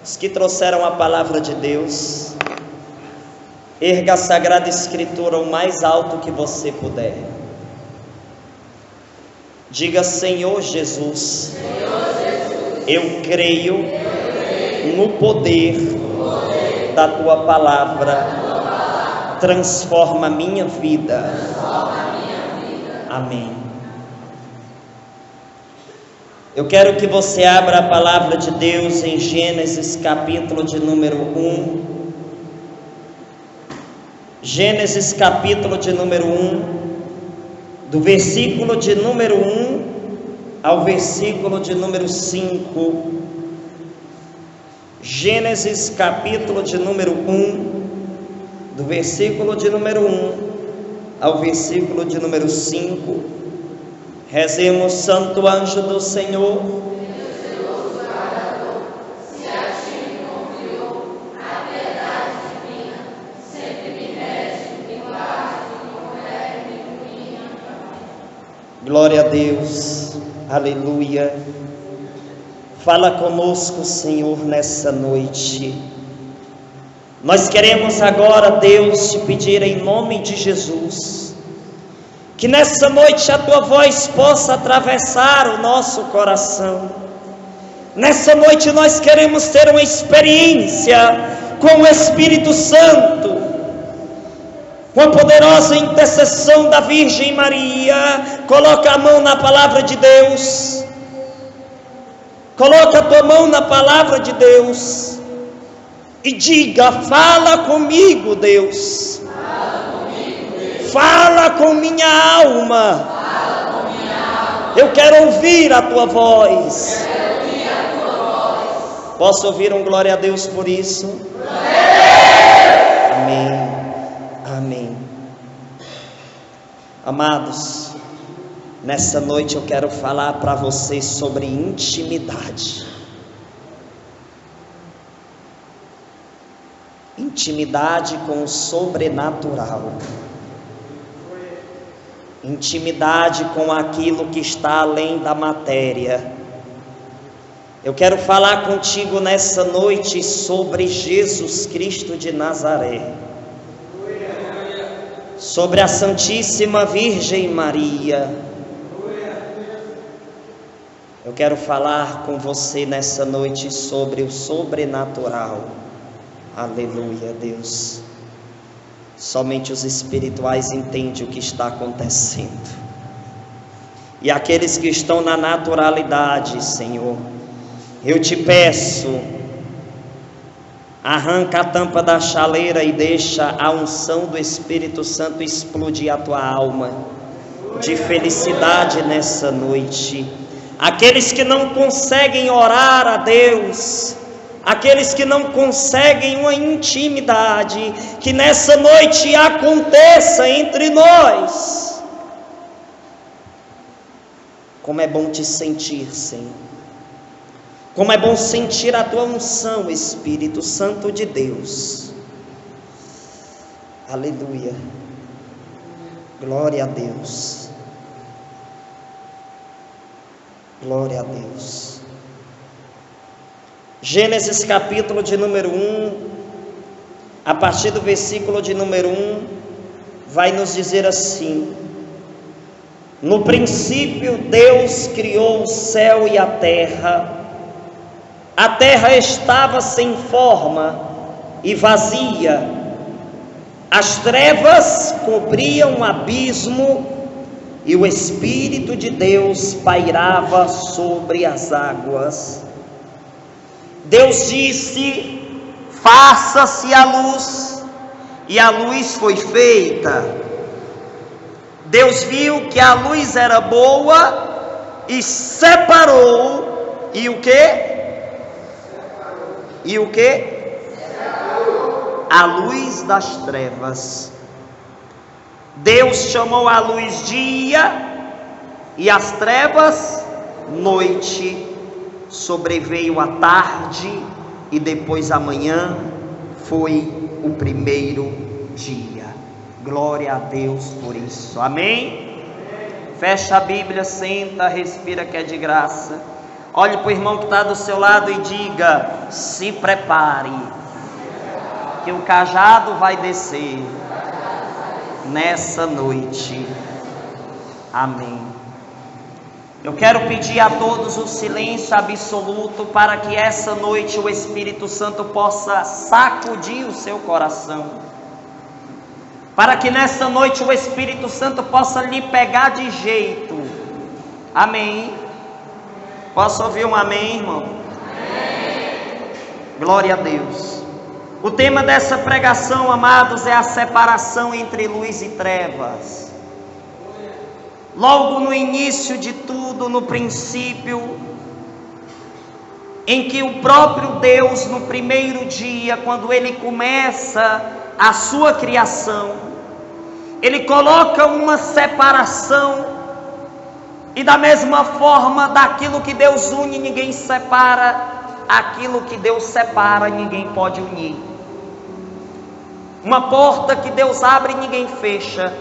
Os que trouxeram a palavra de Deus, erga a Sagrada Escritura o mais alto que você puder. Diga: Senhor Jesus, eu creio no poder da Tua palavra, transforma a minha vida. Amém. Eu quero que você abra a palavra de Deus em Gênesis capítulo de número 1. Gênesis capítulo de número 1, do versículo de número 1 ao versículo de número 5. Gênesis capítulo de número 1, do versículo de número 1 ao versículo de número 5. Rezemos: Santo anjo do Senhor, se a ti me confiou a piedade divina, sempre me rege, me guarde, me converte, me ilumina. Glória a Deus, aleluia. Fala conosco, Senhor, nessa noite. Nós queremos agora, Deus, te pedir em nome de Jesus, que nessa noite a Tua voz possa atravessar o nosso coração. Nessa noite nós queremos ter uma experiência com o Espírito Santo, com a poderosa intercessão da Virgem Maria. Coloca a mão na palavra de Deus. Coloca a tua mão na palavra de Deus e diga: fala comigo, Deus. Fala com minha alma. Eu quero ouvir a tua voz. Posso ouvir um glória a Deus por isso? Amém. Amém. Amados, nessa noite eu quero falar para vocês sobre intimidade. Intimidade com o sobrenatural. Intimidade com aquilo que está além da matéria. Eu quero falar contigo nessa noite sobre Jesus Cristo de Nazaré, sobre a Santíssima Virgem Maria. Eu quero falar com você nessa noite sobre o sobrenatural. Aleluia, Deus. Somente os espirituais entendem o que está acontecendo. E aqueles que estão na naturalidade, Senhor, eu te peço, arranca a tampa da chaleira e deixa a unção do Espírito Santo explodir a tua alma de felicidade nessa noite. Aqueles que não conseguem orar a Deus, aqueles que não conseguem uma intimidade, que nessa noite aconteça entre nós. Como é bom te sentir, Senhor. Como é bom sentir a tua unção, Espírito Santo de Deus. Aleluia. Glória a Deus. Glória a Deus. Gênesis capítulo de número 1, a partir do versículo de número 1, vai nos dizer assim: no princípio Deus criou o céu e a terra estava sem forma e vazia, as trevas cobriam o abismo e o Espírito de Deus pairava sobre as águas. Deus disse: faça-se a luz, e a luz foi feita. Deus viu que a luz era boa e separou. E o quê? E o quê? A luz das trevas. Deus chamou a luz dia e as trevas noite. Sobreveio a tarde e depois a manhã, foi o primeiro dia. Glória a Deus por isso. Amém? Fecha a Bíblia, senta, respira que é de graça. Olhe para o irmão que está do seu lado e diga: se prepare, que o cajado vai descer nessa noite. Amém. Eu quero pedir a todos o silêncio absoluto para que essa noite o Espírito Santo possa sacudir o seu coração. Para que nessa noite o Espírito Santo possa lhe pegar de jeito. Amém. Posso ouvir um amém, irmão? Amém. Glória a Deus. O tema dessa pregação, amados, é a separação entre luz e trevas. Logo no início de tudo, no princípio, em que o próprio Deus, no primeiro dia, quando Ele começa a sua criação, Ele coloca uma separação, e da mesma forma, daquilo que Deus une, ninguém separa, aquilo que Deus separa, ninguém pode unir. Uma porta que Deus abre, ninguém fecha.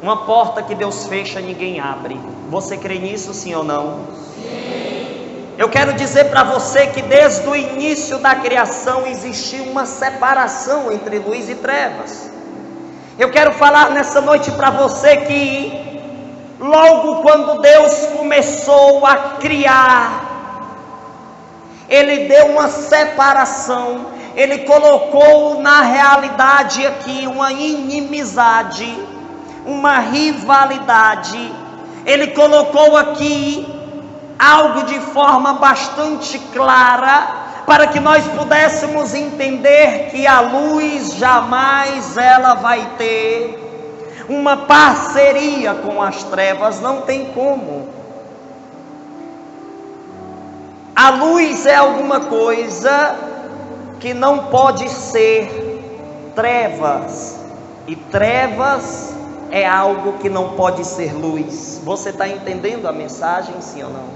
Uma porta que Deus fecha, ninguém abre. Você crê nisso, sim ou não? Sim. Eu quero dizer para você que desde o início da criação existiu uma separação entre luz e trevas. Eu quero falar nessa noite para você que logo quando Deus começou a criar, Ele deu uma separação. Ele colocou na realidade aqui uma inimizade, uma rivalidade. Ele colocou aqui algo de forma bastante clara, para que nós pudéssemos entender que a luz jamais ela vai ter uma parceria com as trevas, não tem como. A luz é alguma coisa que não pode ser trevas, e trevas é algo que não pode ser luz. Você está entendendo a mensagem, sim ou não?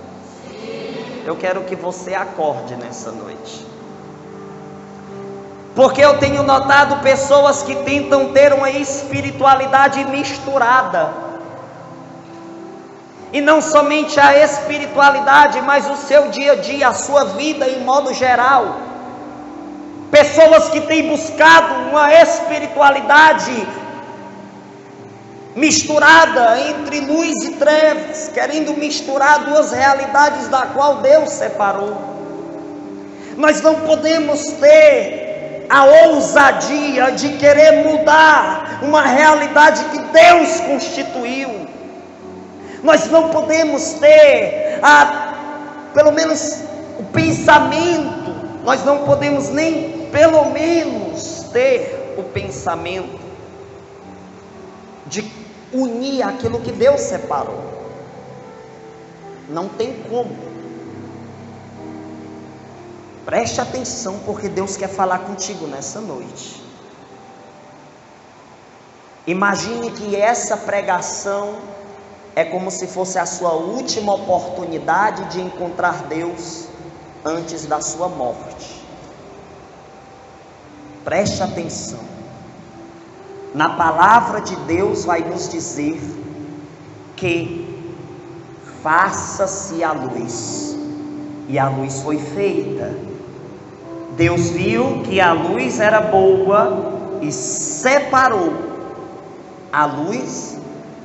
Sim. Eu quero que você acorde nessa noite, porque eu tenho notado pessoas que tentam ter uma espiritualidade misturada, e não somente a espiritualidade, mas o seu dia a dia, a sua vida em modo geral. Pessoas que têm buscado uma espiritualidade misturada entre luz e trevas, querendo misturar duas realidades da qual Deus separou. Nós não podemos ter a ousadia de querer mudar uma realidade que Deus constituiu. Nós não podemos ter pelo menos o pensamento, nós não podemos nem pelo menos ter o pensamento de unir aquilo que Deus separou. Não tem como. Preste atenção, porque Deus quer falar contigo nessa noite. Imagine que essa pregação é como se fosse a sua última oportunidade de encontrar Deus antes da sua morte. Preste atenção. Na palavra de Deus vai nos dizer que faça-se a luz, e a luz foi feita. Deus viu que a luz era boa e separou a luz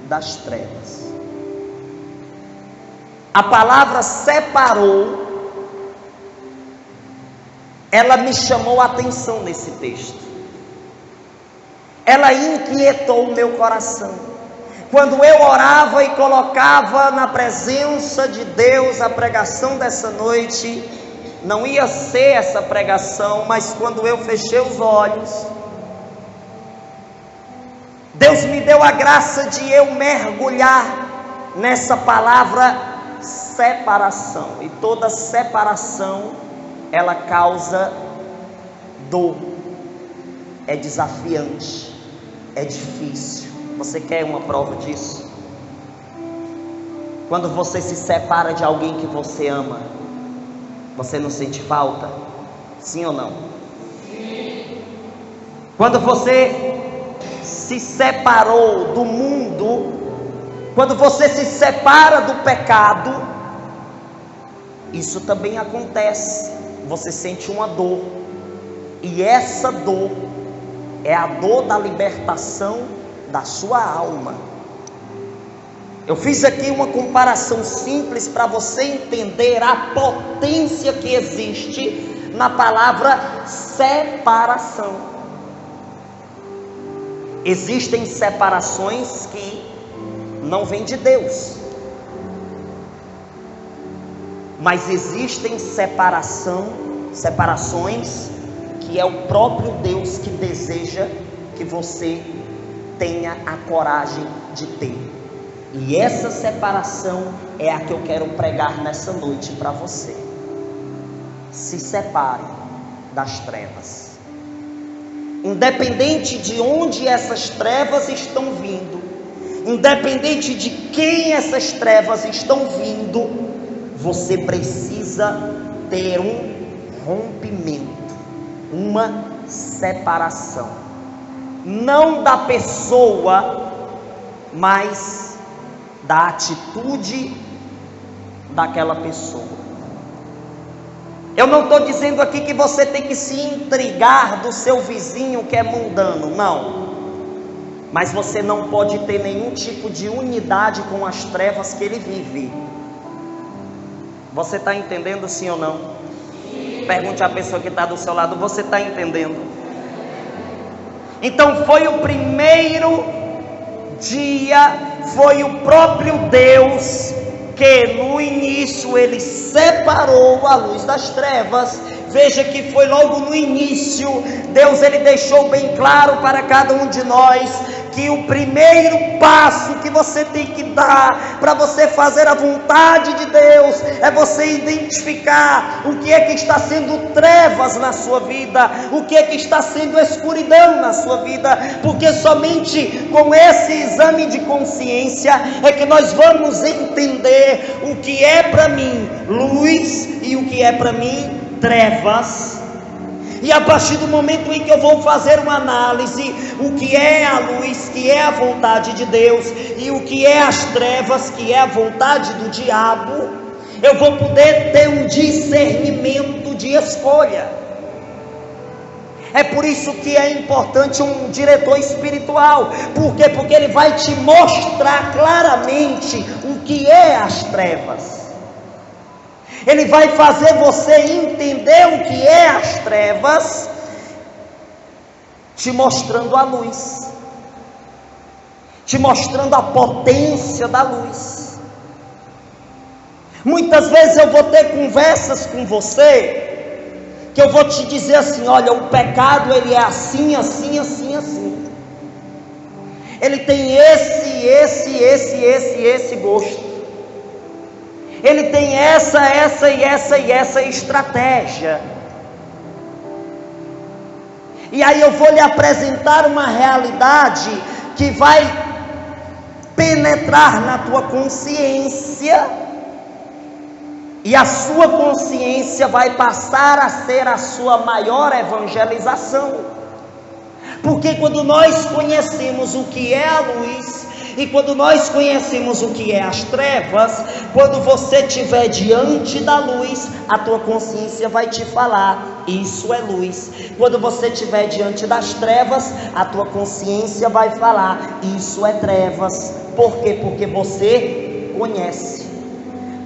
das trevas. A palavra separou, ela me chamou a atenção nesse texto. Ela inquietou o meu coração. Quando eu orava e colocava na presença de Deus a pregação dessa noite, não ia ser essa pregação, mas quando eu fechei os olhos, Deus me deu a graça de eu mergulhar nessa palavra separação. E toda separação, ela causa dor, é desafiante, é difícil. Você quer uma prova disso? Quando você se separa de alguém que você ama, você não sente falta? Sim ou não? Sim. Quando você se separou do mundo, quando você se separa do pecado isso também acontece. Você sente uma dor, e essa dor é a dor da libertação da sua alma. Eu fiz aqui uma comparação simples para você entender a potência que existe na palavra separação. Existem separações que não vêm de Deus, mas existem separações que é o próprio Deus que deseja que você tenha a coragem de ter. E essa separação é a que eu quero pregar nessa noite para você. Se separe das trevas. Independente de onde essas trevas estão vindo, independente de quem essas trevas estão vindo, você precisa ter um rompimento, uma separação. Não da pessoa, mas da atitude daquela pessoa. Eu não estou dizendo aqui que você tem que se intrigar do seu vizinho que é mundano, não. Mas você não pode ter nenhum tipo de unidade com as trevas que ele vive. Você está entendendo, sim ou não? Pergunte à pessoa que está do seu lado: você está entendendo? Então foi o primeiro dia, foi o próprio Deus que no início ele separou a luz das trevas. Veja que foi logo no início. Deus ele deixou bem claro para cada um de nós que o primeiro passo que você tem que dar para você fazer a vontade de Deus é você identificar o que é que está sendo trevas na sua vida, o que é que está sendo escuridão na sua vida, porque somente com esse exame de consciência é que nós vamos entender o que é para mim luz e o que é para mim trevas. E a partir do momento em que eu vou fazer uma análise, o que é a luz, que é a vontade de Deus, e o que é as trevas, que é a vontade do diabo, eu vou poder ter um discernimento de escolha. É por isso que é importante um diretor espiritual. Por quê? Porque ele vai te mostrar claramente o que é as trevas. Ele vai fazer você entender o que é as trevas, te mostrando a luz, te mostrando a potência da luz. Muitas vezes eu vou ter conversas com você, que eu vou te dizer assim: olha, o pecado ele é assim, assim, assim, assim. Ele tem esse gosto. Ele tem essa estratégia. E aí eu vou lhe apresentar uma realidade que vai penetrar na tua consciência, e a sua consciência vai passar a ser a sua maior evangelização. Porque quando nós conhecemos o que é a luz, e quando nós conhecemos o que é as trevas, quando você estiver diante da luz, a tua consciência vai te falar: isso é luz. Quando você estiver diante das trevas, a tua consciência vai falar: isso é trevas. Por quê? Porque você conhece,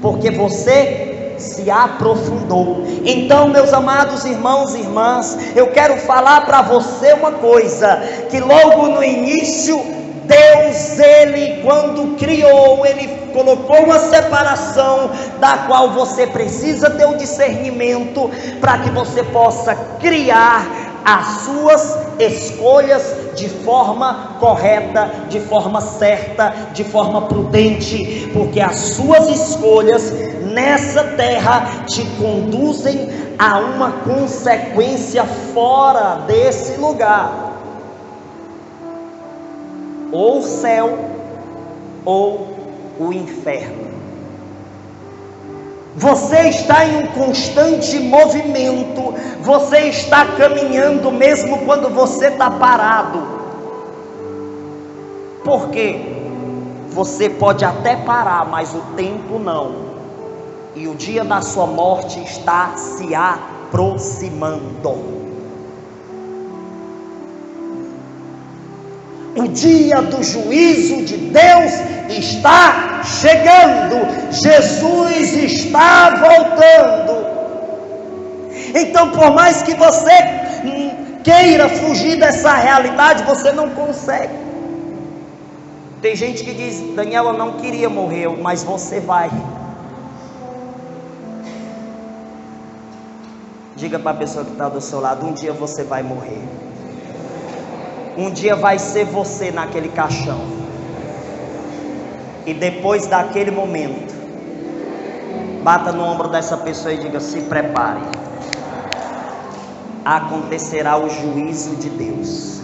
porque você se aprofundou. Então, meus amados irmãos e irmãs, eu quero falar para você uma coisa, que logo no início, Deus, ele quando criou, ele colocou uma separação, da qual você precisa ter o discernimento, para que você possa criar as suas escolhas de forma correta, de forma certa, de forma prudente, porque as suas escolhas nessa terra te conduzem a uma consequência fora desse lugar. Ou o céu, ou o inferno. Você está em um constante movimento, você está caminhando mesmo quando você está parado. Por quê? Você pode até parar, mas o tempo não. e o dia da sua morte está se aproximando. O dia do juízo de Deus está chegando. Jesus está voltando. Então, por mais que você queira fugir dessa realidade, você não consegue. Tem gente que diz: Daniel, eu não queria morrer, mas você vai. Diga para a pessoa que está do seu lado: um dia você vai morrer. Um dia vai ser você naquele caixão. E depois daquele momento, bata no ombro dessa pessoa e diga: se prepare. Acontecerá o juízo de Deus.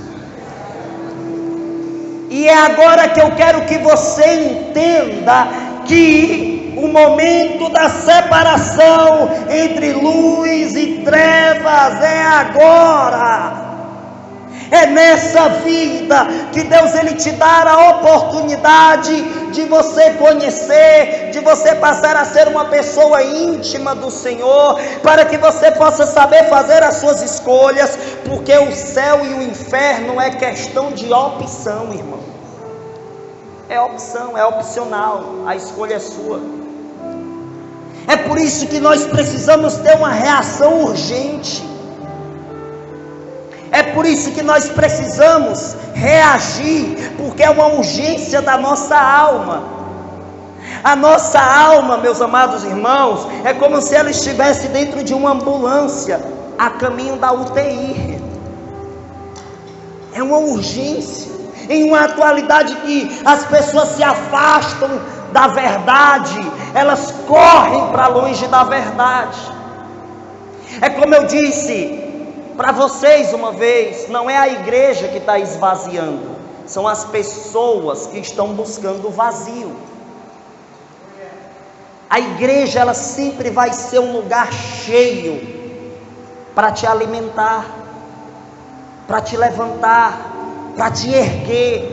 E é agora que eu quero que você entenda que o momento da separação entre luz e trevas é agora. É nessa vida que Deus ele te dá a oportunidade de você conhecer, de você passar a ser uma pessoa íntima do Senhor, para que você possa saber fazer as suas escolhas, porque o céu e o inferno é questão de opção, irmão. É opção, é opcional, a escolha é sua. É por isso que nós precisamos ter uma reação urgente. É por isso que nós precisamos reagir, porque é uma urgência da nossa alma. A nossa alma, meus amados irmãos, é como se ela estivesse dentro de uma ambulância, a caminho da UTI. É uma urgência, em uma atualidade que as pessoas se afastam da verdade, elas correm para longe da verdade. É como eu disse para vocês uma vez, não é a igreja que está esvaziando, são as pessoas que estão buscando o vazio. A igreja, ela sempre vai ser um lugar cheio para te alimentar, para te levantar, para te erguer.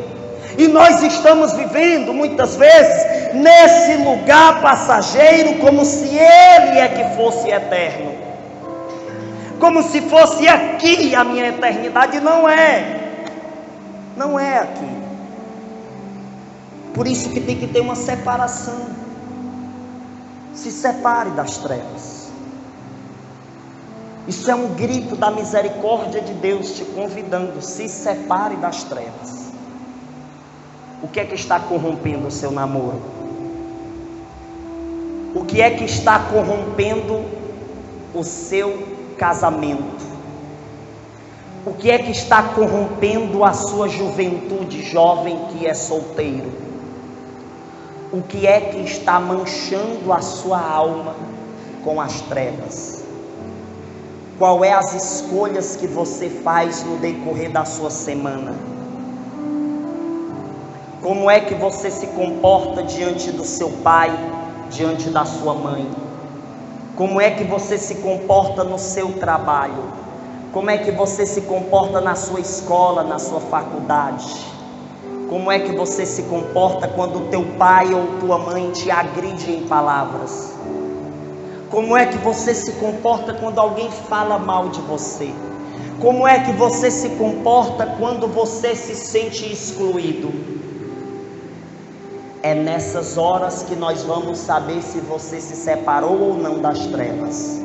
E nós estamos vivendo muitas vezes nesse lugar passageiro, como se ele é que fosse eterno, como se fosse aqui a minha eternidade. Não é aqui. Por isso que tem que ter uma separação. Se separe das trevas. Isso é um grito da misericórdia de Deus te convidando: se separe das trevas. O que é que está corrompendo o seu namoro? O que é que está corrompendo o seu casamento? O que é que está corrompendo a sua juventude jovem que é solteiro? O que é que está manchando a sua alma com as trevas? Qual é as escolhas que você faz no decorrer da sua semana? Como é que você se comporta diante do seu pai, diante da sua mãe? Como é que você se comporta no seu trabalho? Como é que você se comporta na sua escola, na sua faculdade? Como é que você se comporta quando teu pai ou tua mãe te agride em palavras? Como é que você se comporta quando alguém fala mal de você? Como é que você se comporta quando você se sente excluído? É nessas horas que nós vamos saber se você se separou ou não das trevas.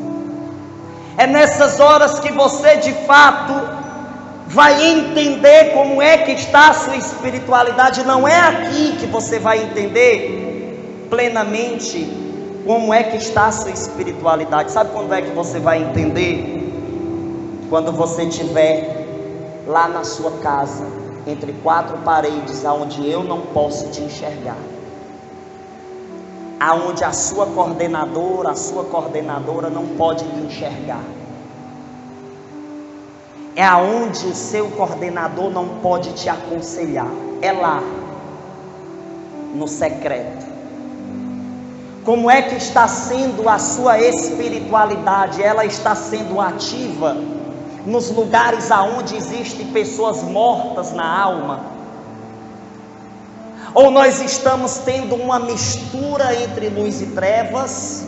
É nessas horas que você de fato vai entender como é que está a sua espiritualidade. Não é aqui que você vai entender plenamente como é que está a sua espiritualidade. Sabe quando é que você vai entender? Quando você estiver lá na sua casa, entre quatro paredes, aonde eu não posso te enxergar, aonde a sua coordenadora não pode lhe enxergar, é aonde o seu coordenador não pode te aconselhar. É lá, no secreto. Como é que está sendo a sua espiritualidade? Ela está sendo ativa nos lugares aonde existem pessoas mortas na alma? Ou nós estamos tendo uma mistura entre luz e trevas,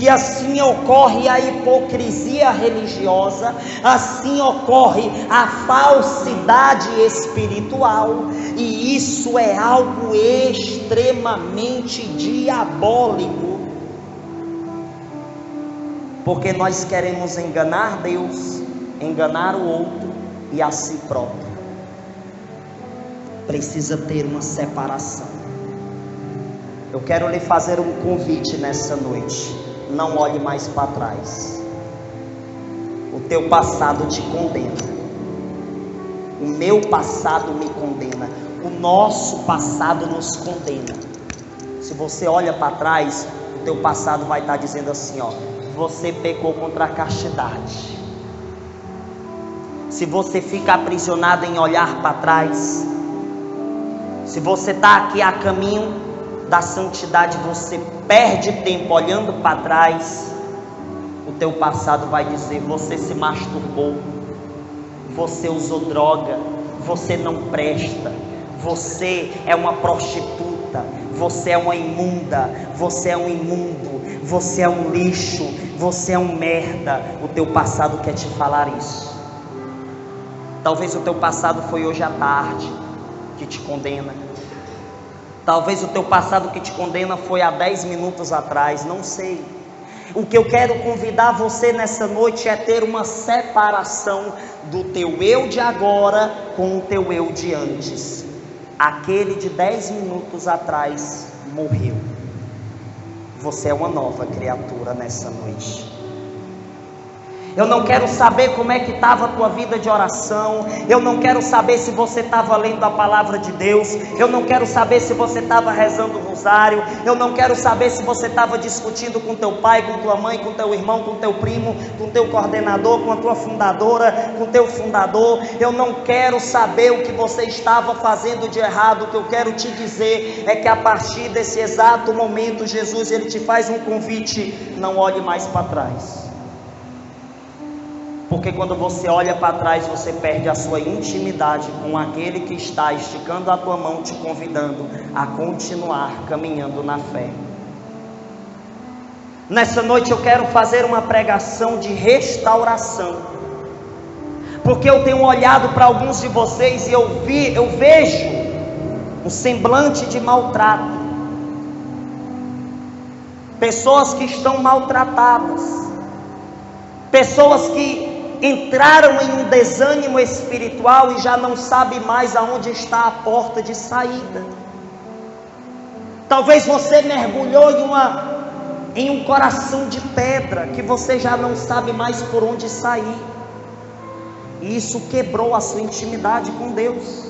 e assim ocorre a hipocrisia religiosa, assim ocorre a falsidade espiritual, e isso é algo extremamente diabólico, porque nós queremos enganar Deus, enganar o outro e a si próprio. Precisa ter uma separação. Eu quero lhe fazer um convite nessa noite. Não olhe mais para trás. O teu passado te condena. O meu passado me condena. O nosso passado nos condena. Se você olha para trás, o teu passado vai estar dizendo assim, ó: você pecou contra a castidade. Se você fica aprisionado em olhar para trás, se você está aqui a caminho da santidade, você perde tempo olhando para trás, o teu passado vai dizer: você se masturbou, você usou droga, você não presta, você é uma prostituta, você é uma imunda, você é um imundo, você é um lixo, você é um merda. O teu passado quer te falar isso. Talvez o teu passado foi hoje à tarde que te condena. Talvez o teu passado que te condena foi há 10 minutos atrás, não sei. O que eu quero convidar você nessa noite é ter uma separação do teu eu de agora com o teu eu de antes. Aquele de 10 minutos atrás morreu. Você é uma nova criatura nessa noite. Eu não quero saber como é que estava a tua vida de oração. Eu não quero saber se você estava lendo a palavra de Deus. Eu não quero saber se você estava rezando o rosário. Eu não quero saber se você estava discutindo com teu pai, com tua mãe, com teu irmão, com teu primo, com teu coordenador, com a tua fundadora, com teu fundador. Eu não quero saber o que você estava fazendo de errado. O que eu quero te dizer é que a partir desse exato momento, Jesus, ele te faz um convite: não olhe mais para trás. Porque quando você olha para trás, você perde a sua intimidade com aquele que está esticando a tua mão, te convidando a continuar caminhando na fé. Nessa noite eu quero fazer uma pregação de restauração, porque eu tenho olhado para alguns de vocês e eu vejo um semblante de maltrato. Pessoas que estão maltratadas, pessoas que entraram em um desânimo espiritual e já não sabe mais aonde está a porta de saída. Talvez você mergulhou em um coração de pedra que você já não sabe mais por onde sair, e isso quebrou a sua intimidade com Deus.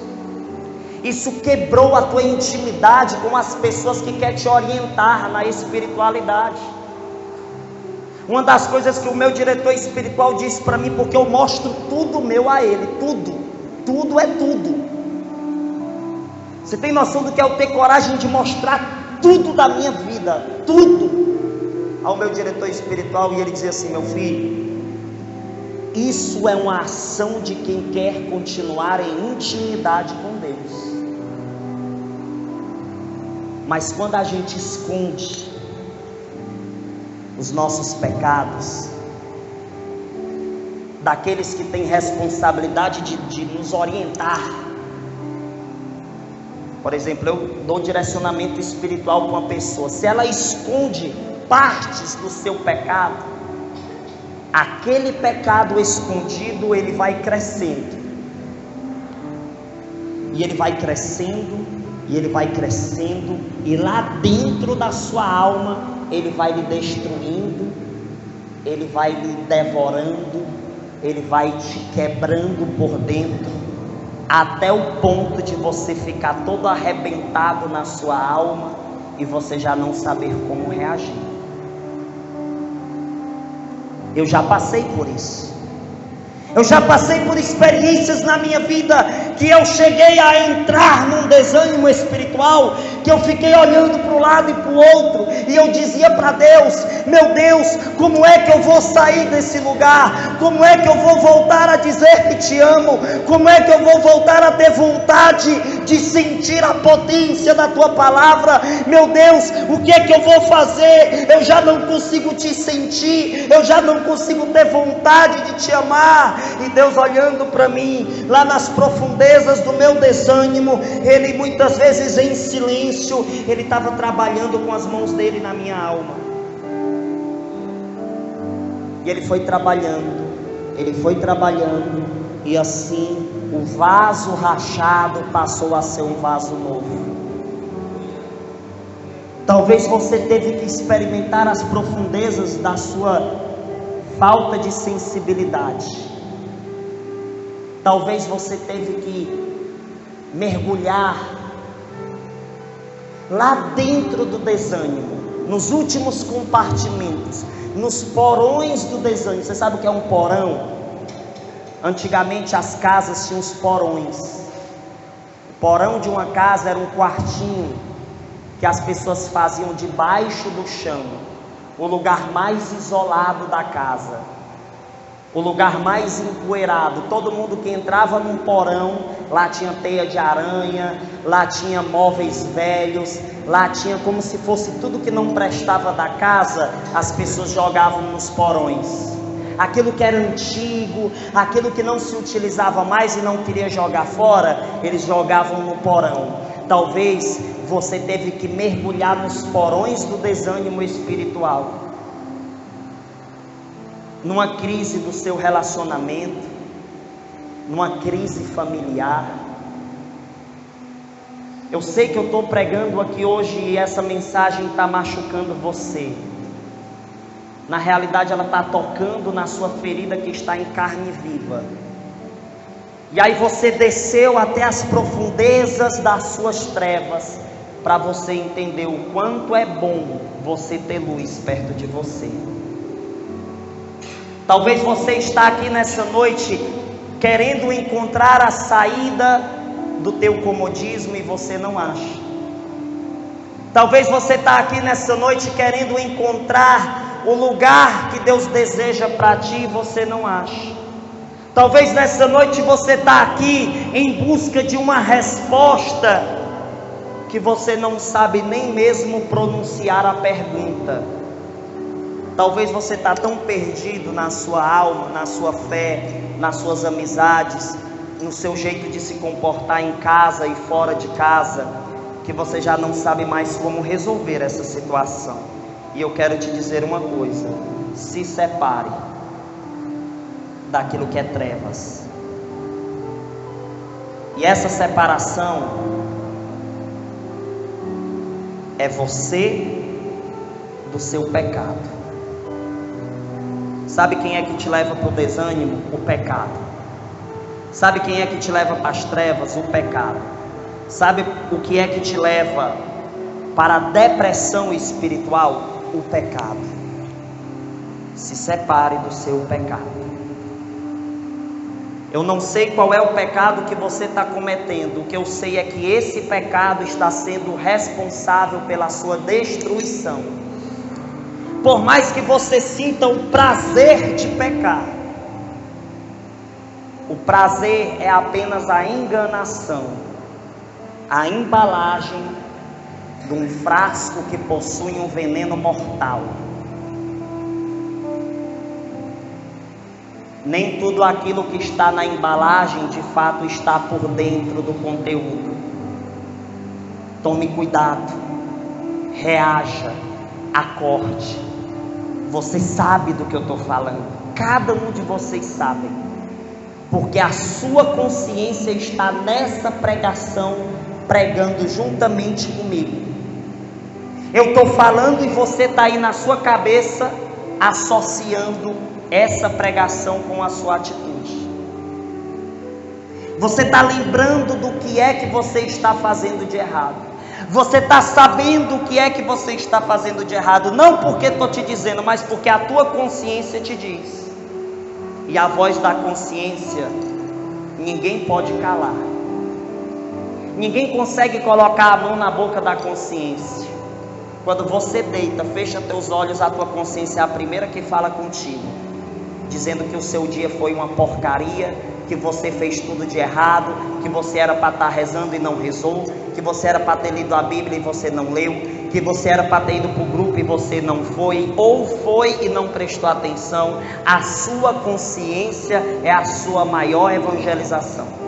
Isso quebrou a tua intimidade com as pessoas que querem te orientar na espiritualidade. Uma das coisas que o meu diretor espiritual disse para mim, porque eu mostro tudo meu a ele, tudo é tudo. Você tem noção do que é eu ter coragem de mostrar tudo da minha vida, tudo, ao meu diretor espiritual? E ele dizia assim: meu filho, isso é uma ação de quem quer continuar em intimidade com Deus. Mas quando a gente esconde os nossos pecados daqueles que têm responsabilidade de nos orientar, por exemplo, eu dou direcionamento espiritual para uma pessoa. Se ela esconde partes do seu pecado, aquele pecado escondido, ele vai crescendo, e ele vai crescendo, e ele vai crescendo, e lá dentro da sua alma ele vai lhe destruindo, ele vai lhe devorando, ele vai te quebrando por dentro, até o ponto de você ficar todo arrebentado na sua alma e você já não saber como reagir. Eu já passei por isso. Eu já passei por experiências na minha vida que eu cheguei a entrar num desânimo espiritual, que eu fiquei olhando para um lado e para o outro, e eu dizia para Deus: meu Deus, como é que eu vou sair desse lugar? Como é que eu vou voltar a dizer que te amo? Como é que eu vou voltar a ter vontade de sentir a potência da tua palavra? Meu Deus, o que é que eu vou fazer? Eu já não consigo te sentir, eu já não consigo ter vontade de te amar. E Deus, olhando para mim, lá nas profundezas do meu desânimo, Ele muitas vezes em silêncio, Ele estava trabalhando com as mãos dele na minha alma. E Ele foi trabalhando, e assim o vaso rachado passou a ser um vaso novo. Talvez você teve que experimentar as profundezas da sua falta de sensibilidade. Talvez você teve que mergulhar lá dentro do desânimo, nos últimos compartimentos, nos porões do desânimo. Você sabe o que é um porão? Antigamente as casas tinham os porões. O porão de uma casa era um quartinho que as pessoas faziam debaixo do chão, o lugar mais isolado da casa, o lugar mais empoeirado. Todo mundo que entrava num porão, lá tinha teia de aranha, lá tinha móveis velhos, lá tinha como se fosse tudo que não prestava da casa, as pessoas jogavam nos porões. Aquilo que era antigo, aquilo que não se utilizava mais e não queria jogar fora, eles jogavam no porão. Talvez você teve que mergulhar nos porões do desânimo espiritual, numa crise do seu relacionamento, numa crise familiar. Eu sei que eu estou pregando aqui hoje e essa mensagem está machucando você. Na realidade ela está tocando na sua ferida que está em carne viva. E aí você desceu até as profundezas das suas trevas, para você entender o quanto é bom você ter luz perto de você. Talvez você está aqui nessa noite querendo encontrar a saída do teu comodismo e você não acha. Talvez você está aqui nessa noite querendo encontrar o lugar que Deus deseja para ti e você não acha. Talvez nessa noite você está aqui em busca de uma resposta que você não sabe nem mesmo pronunciar a pergunta. Talvez você está tão perdido na sua alma, na sua fé, nas suas amizades, no seu jeito de se comportar em casa e fora de casa, que você já não sabe mais como resolver essa situação. E eu quero te dizer uma coisa: se separe daquilo que é trevas. E essa separação é você do seu pecado. Sabe quem é que te leva para o desânimo? O pecado. Sabe quem é que te leva para as trevas? O pecado. Sabe o que é que te leva para a depressão espiritual? O pecado. Se separe do seu pecado. Eu não sei qual é o pecado que você está cometendo. O que eu sei é que esse pecado está sendo responsável pela sua destruição. Por mais que você sinta o prazer de pecar, o prazer é apenas a enganação, a embalagem de um frasco que possui um veneno mortal. Nem tudo aquilo que está na embalagem de fato está por dentro do conteúdo. Tome cuidado, reaja, acorde. Você sabe do que eu estou falando, cada um de vocês sabe, porque a sua consciência está nessa pregação, pregando juntamente comigo. Eu estou falando e você está aí na sua cabeça associando essa pregação com a sua atitude. Você está lembrando do que é que você está fazendo de errado. Você está sabendo o que é que você está fazendo de errado. Não porque estou te dizendo, mas porque a tua consciência te diz. E a voz da consciência, ninguém pode calar. Ninguém consegue colocar a mão na boca da consciência. Quando você deita, fecha teus olhos, a tua consciência é a primeira que fala contigo, dizendo que o seu dia foi uma porcaria, que você fez tudo de errado, que você era para estar rezando e não rezou, que você era para ter lido a Bíblia e você não leu, que você era para ter ido para o grupo e você não foi, ou foi e não prestou atenção. A sua consciência é a sua maior evangelização.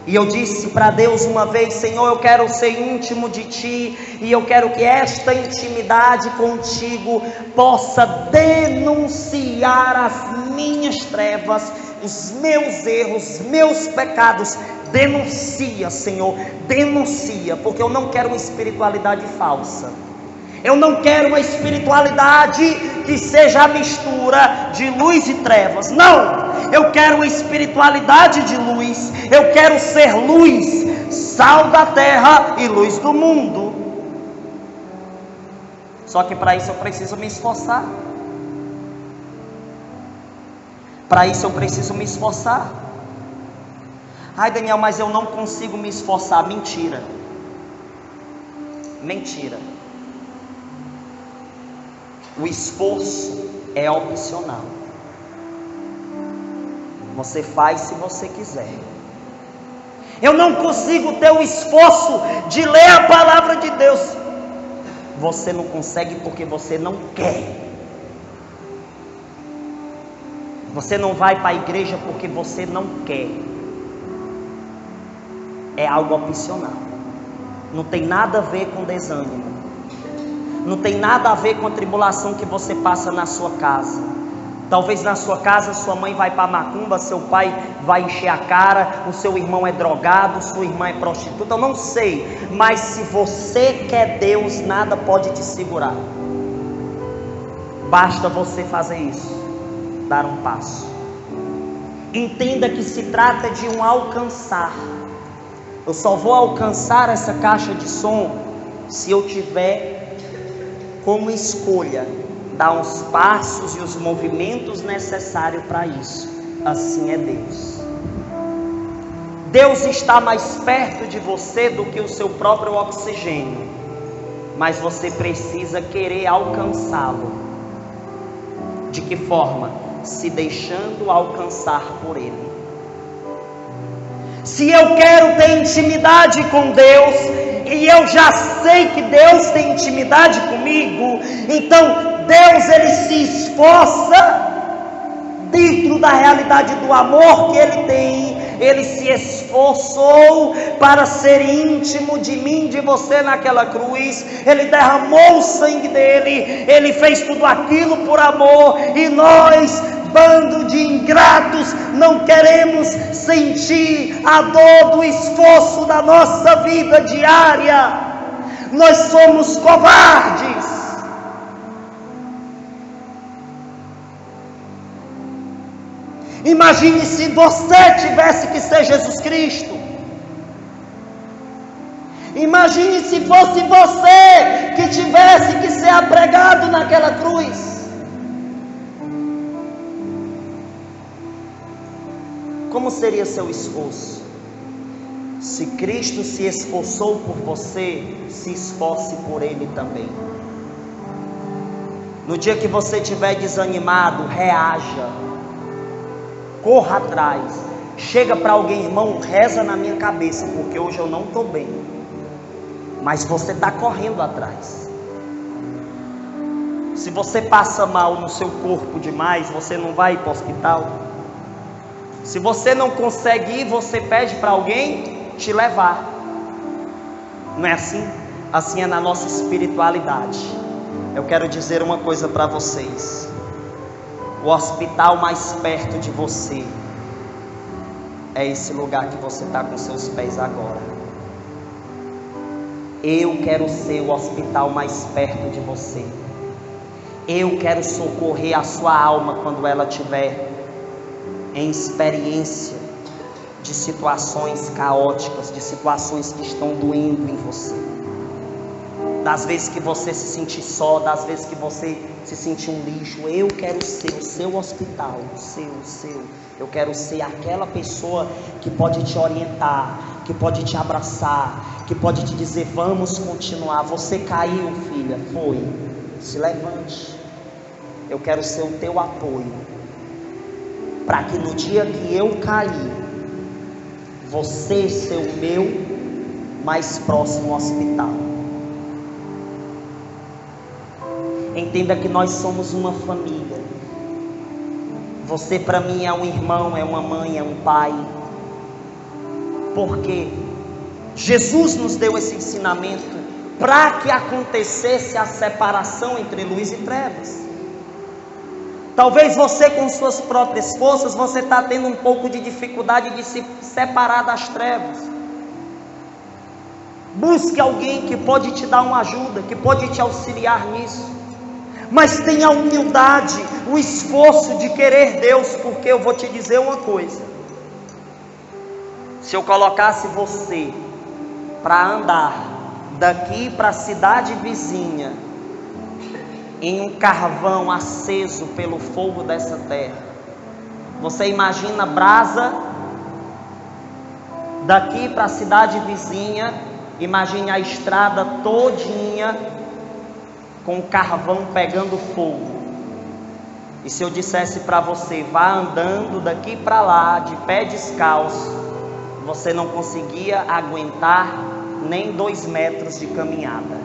E eu disse para Deus uma vez: Senhor, eu quero ser íntimo de Ti, e eu quero que esta intimidade contigo possa denunciar as minhas trevas, os meus erros, meus pecados. Denuncia, Senhor, denuncia, porque eu não quero uma espiritualidade falsa. Eu não quero uma espiritualidade que seja a mistura de luz e trevas. Não, eu quero uma espiritualidade de luz. Eu quero ser luz, sal da terra e luz do mundo. Só que para isso eu preciso me esforçar. Para isso eu preciso me esforçar. Ai, Daniel, mas eu não consigo me esforçar. Mentira. Mentira. O esforço é opcional. Você faz se você quiser. Eu não consigo ter o esforço de ler a palavra de Deus. Você não consegue porque você não quer. Você não vai para a igreja porque você não quer. É algo opcional. Não tem nada a ver com desânimo. Não tem nada a ver com a tribulação que você passa na sua casa. Talvez na sua casa sua mãe vai para a macumba, seu pai vai encher a cara, o seu irmão é drogado, sua irmã é prostituta, eu não sei. Mas se você quer Deus, nada pode te segurar. Basta você fazer isso, dar um passo. Entenda que se trata de um alcançar. Eu só vou alcançar essa caixa de som se eu tiver como escolha dar os passos e os movimentos necessários para isso. Assim é Deus. Deus está mais perto de você do que o seu próprio oxigênio, mas você precisa querer alcançá-lo. De que forma? Se deixando alcançar por Ele. Se eu quero ter intimidade com Deus, e eu já sei que Deus tem intimidade comigo, então Deus, Ele se esforça dentro da realidade do amor que Ele tem. Ele se esforçou para ser íntimo de mim, de você naquela cruz. Ele derramou o sangue dele, Ele fez tudo aquilo por amor, e nós, bando de ingratos, não queremos sentir a dor do esforço da nossa vida diária. Nós somos covardes. Imagine se você tivesse que ser Jesus Cristo. Imagine se fosse você que tivesse que ser apregado naquela cruz. Como seria seu esforço? Se Cristo se esforçou por você, se esforce por Ele também. No dia que você estiver desanimado, reaja. Corra atrás. Chega para alguém: irmão, reza na minha cabeça, porque hoje eu não estou bem. Mas você está correndo atrás. Se você passa mal no seu corpo demais, você não vai para o hospital. Se você não consegue ir, você pede para alguém te levar. Não é assim? Assim é na nossa espiritualidade. Eu quero dizer uma coisa para vocês. O hospital mais perto de você é esse lugar que você está com seus pés agora. Eu quero ser o hospital mais perto de você. Eu quero socorrer a sua alma quando ela estiver em experiência de situações caóticas, de situações que estão doendo em você. das vezes que você se sentir só, das vezes que você se sentir um lixo. Eu quero ser o seu hospital, o seu. Eu quero ser aquela pessoa que pode te orientar, que pode te abraçar, que pode te dizer: vamos continuar. Você caiu, filha, foi. Se levante. Eu quero ser o teu apoio, para que no dia que eu cair, você ser o meu mais próximo hospital. Entenda que nós somos uma família. Você para mim é um irmão, é uma mãe, é um pai. Porque Jesus nos deu esse ensinamento para que acontecesse a separação entre luz e trevas. Talvez você, com suas próprias forças, você está tendo um pouco de dificuldade de se separar das trevas. Busque alguém que pode te dar uma ajuda, que pode te auxiliar nisso. Mas tenha a humildade, o esforço de querer Deus, porque eu vou te dizer uma coisa: se eu colocasse você para andar daqui para a cidade vizinha, em um carvão aceso pelo fogo dessa terra, você imagina brasa daqui para a cidade vizinha? Imagine a estrada todinha com o carvão pegando fogo. E se eu dissesse para você: vá andando daqui para lá de pé descalço, você não conseguia aguentar nem 2 metros de caminhada.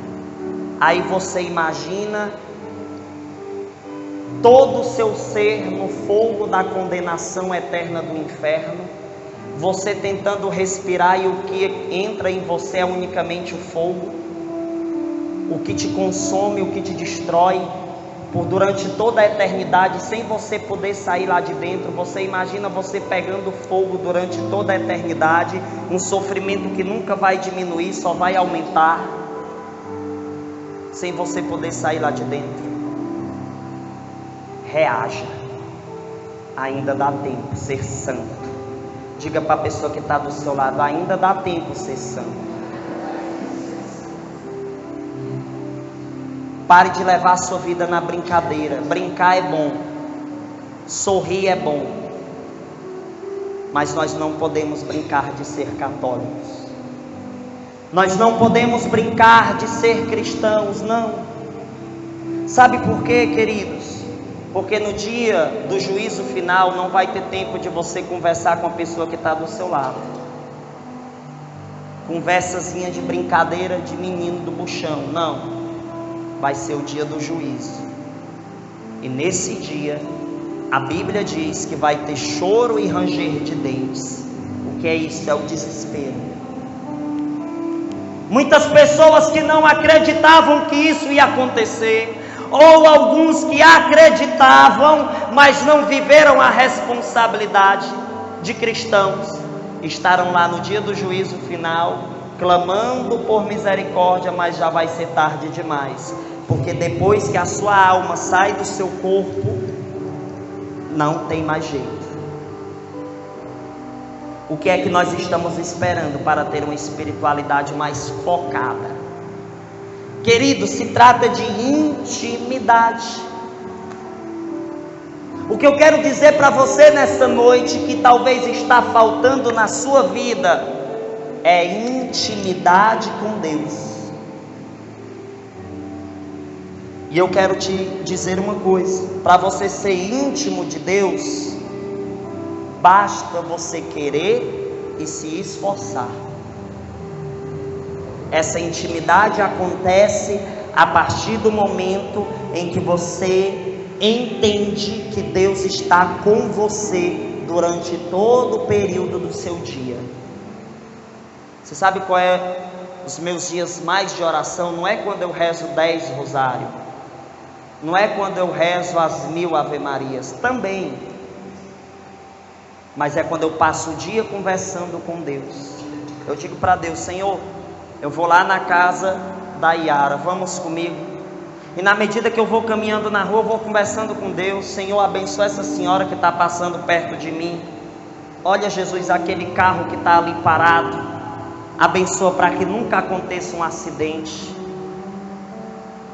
Aí você imagina todo o seu ser no fogo da condenação eterna do inferno, você tentando respirar, e o que entra em você é unicamente o fogo, o que te consome, o que te destrói por durante toda a eternidade, sem você poder sair lá de dentro. Você imagina você pegando fogo durante toda a eternidade, um sofrimento que nunca vai diminuir, só vai aumentar, sem você poder sair lá de dentro. Reaja, ainda dá tempo. Ser santo. Diga para a pessoa que está do seu lado: ainda dá tempo ser santo. Pare de levar a sua vida na brincadeira. Brincar é bom, sorrir é bom, mas nós não podemos brincar de ser católicos. Nós não podemos brincar de ser cristãos, não. Sabe por quê, queridos? Porque no dia do juízo final não vai ter tempo de você conversar com a pessoa que está do seu lado. Conversazinha de brincadeira de menino do buchão, não. Vai ser o dia do juízo. E nesse dia, a Bíblia diz que vai ter choro e ranger de dentes. O que é isso? É o desespero. Muitas pessoas que não acreditavam que isso ia acontecer, ou alguns que acreditavam, mas não viveram a responsabilidade de cristãos, estarão lá no dia do juízo final, clamando por misericórdia, mas já vai ser tarde demais, porque depois que a sua alma sai do seu corpo, não tem mais jeito. O que é que nós estamos esperando para ter uma espiritualidade mais focada? Querido, se trata de intimidade. O que eu quero dizer para você nessa noite, que talvez está faltando na sua vida, é intimidade com Deus. E eu quero te dizer uma coisa: para você ser íntimo de Deus, basta você querer e se esforçar. Essa intimidade acontece a partir do momento em que você entende que Deus está com você durante todo o período do seu dia. Você sabe qual é os meus dias mais de oração? Não é quando eu rezo 10 rosários, não é quando eu rezo as 1000 Ave Marias, também, mas é quando eu passo o dia conversando com Deus. Eu digo para Deus: Senhor, eu vou lá na casa da Yara, vamos comigo. E na medida que eu vou caminhando na rua, eu vou conversando com Deus. Senhor, abençoa essa senhora que está passando perto de mim. Olha, Jesus, aquele carro que está ali parado, abençoa para que nunca aconteça um acidente.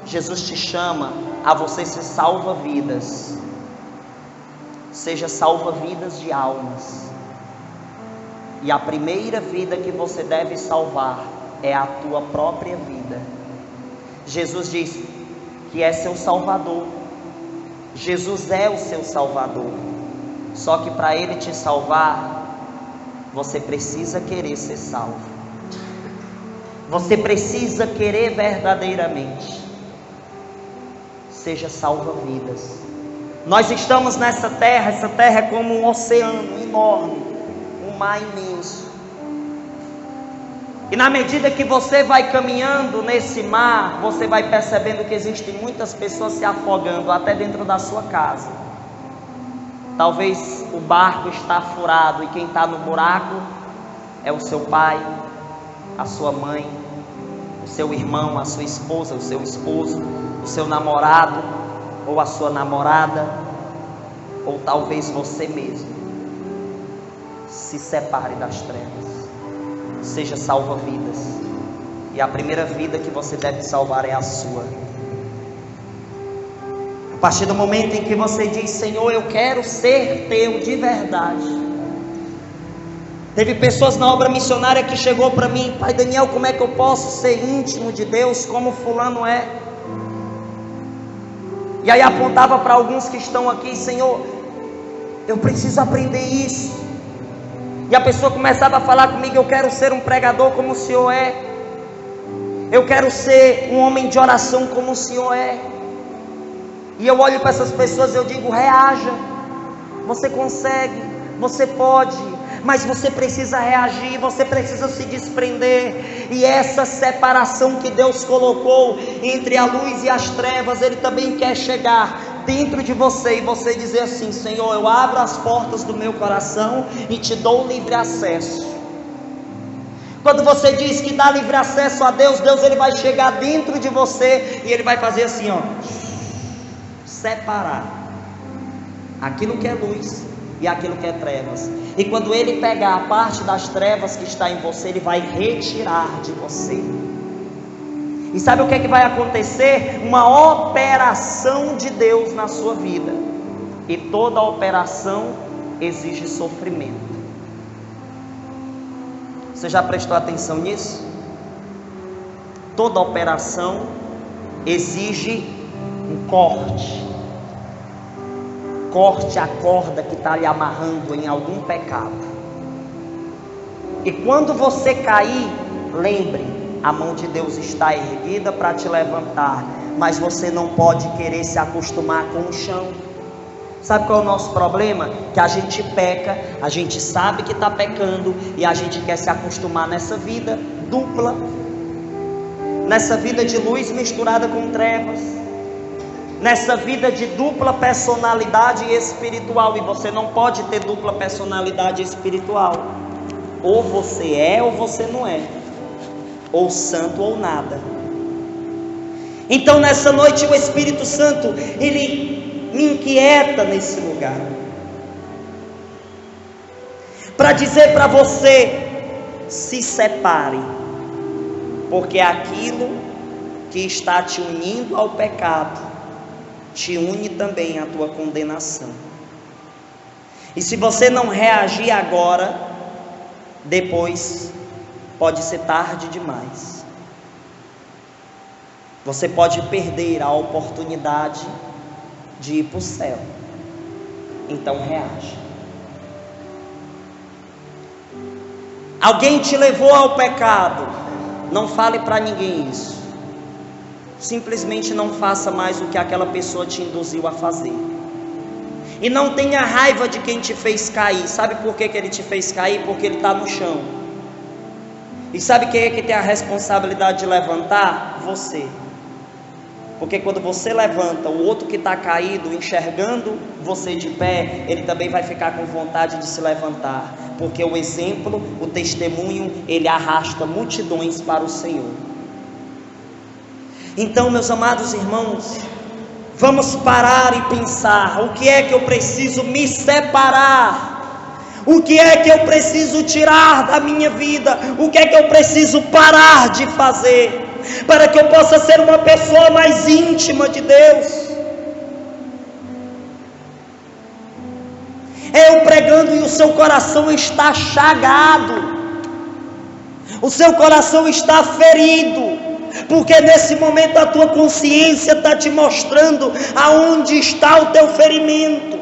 Jesus te chama a você ser salva-vidas. Seja salva-vidas de almas. E a primeira vida que você deve salvar é a tua própria vida. Jesus diz que é seu Salvador. Jesus é o seu Salvador. Só que para Ele te salvar, você precisa querer ser salvo. Você precisa querer verdadeiramente. Seja salva-vidas. Nós estamos nessa terra, essa terra é como um oceano enorme, um mar imenso. E na medida que você vai caminhando nesse mar, você vai percebendo que existem muitas pessoas se afogando até dentro da sua casa. Talvez o barco está furado e quem está no buraco é o seu pai, a sua mãe, o seu irmão, a sua esposa, o seu esposo, o seu namorado ou a sua namorada, ou talvez você mesmo. Se separe das trevas, seja salva-vidas, e a primeira vida que você deve salvar é a sua. A partir do momento em que você diz: Senhor, eu quero ser teu de verdade. Teve pessoas na obra missionária que chegou para mim: Pai Daniel, como é que eu posso ser íntimo de Deus como fulano é? E aí apontava para alguns que estão aqui: Senhor, eu preciso aprender isso. E a pessoa começava a falar comigo: eu quero ser um pregador como o Senhor é. Eu quero ser um homem de oração como o Senhor é. E eu olho para essas pessoas e eu digo: reaja. Você consegue, você pode, mas você precisa reagir, você precisa se desprender. E essa separação que Deus colocou entre a luz e as trevas, Ele também quer chegar dentro de você e você dizer assim: Senhor, eu abro as portas do meu coração e te dou livre acesso. Quando você diz que dá livre acesso a Deus, Deus Ele vai chegar dentro de você e Ele vai fazer assim, ó, separar aquilo que é luz e aquilo que é trevas. E quando Ele pegar a parte das trevas que está em você, Ele vai retirar de você. E sabe o que é que vai acontecer? Uma operação de Deus na sua vida. E toda operação exige sofrimento. Você já prestou atenção nisso? Toda operação exige um corte. Corte a corda que está lhe amarrando em algum pecado. E quando você cair, lembre, a mão de Deus está erguida para te levantar, mas você não pode querer se acostumar com o chão. Sabe qual é o nosso problema? Que a gente peca, a gente sabe que está pecando e a gente quer se acostumar nessa vida dupla, nessa vida de luz misturada com trevas, nessa vida de dupla personalidade espiritual. E você não pode ter dupla personalidade espiritual. Ou você é ou você não é, ou santo ou nada. Então nessa noite o Espírito Santo, Ele me inquieta nesse lugar, para dizer para você: se separe, porque aquilo que está te unindo ao pecado, te une também à tua condenação. E se você não reagir agora, depois pode ser tarde demais. Você pode perder a oportunidade de ir para o céu. Então reaja. Alguém te levou ao pecado, não fale para ninguém isso. Simplesmente não faça mais o que aquela pessoa te induziu a fazer. E não tenha raiva de quem te fez cair. Sabe por que ele te fez cair? Porque ele está no chão. E sabe quem é que tem a responsabilidade de levantar? Você. Porque quando você levanta, o outro que está caído, enxergando você de pé, ele também vai ficar com vontade de se levantar. Porque o exemplo, o testemunho, ele arrasta multidões para o Senhor. Então, meus amados irmãos, vamos parar e pensar: o que é que eu preciso me separar? O que é que eu preciso tirar da minha vida? O que é que eu preciso parar de fazer? para que eu possa ser uma pessoa mais íntima de Deus. Eu pregando e o seu coração está chagado, o seu coração está ferido, porque nesse momento a tua consciência está te mostrando aonde está o teu ferimento,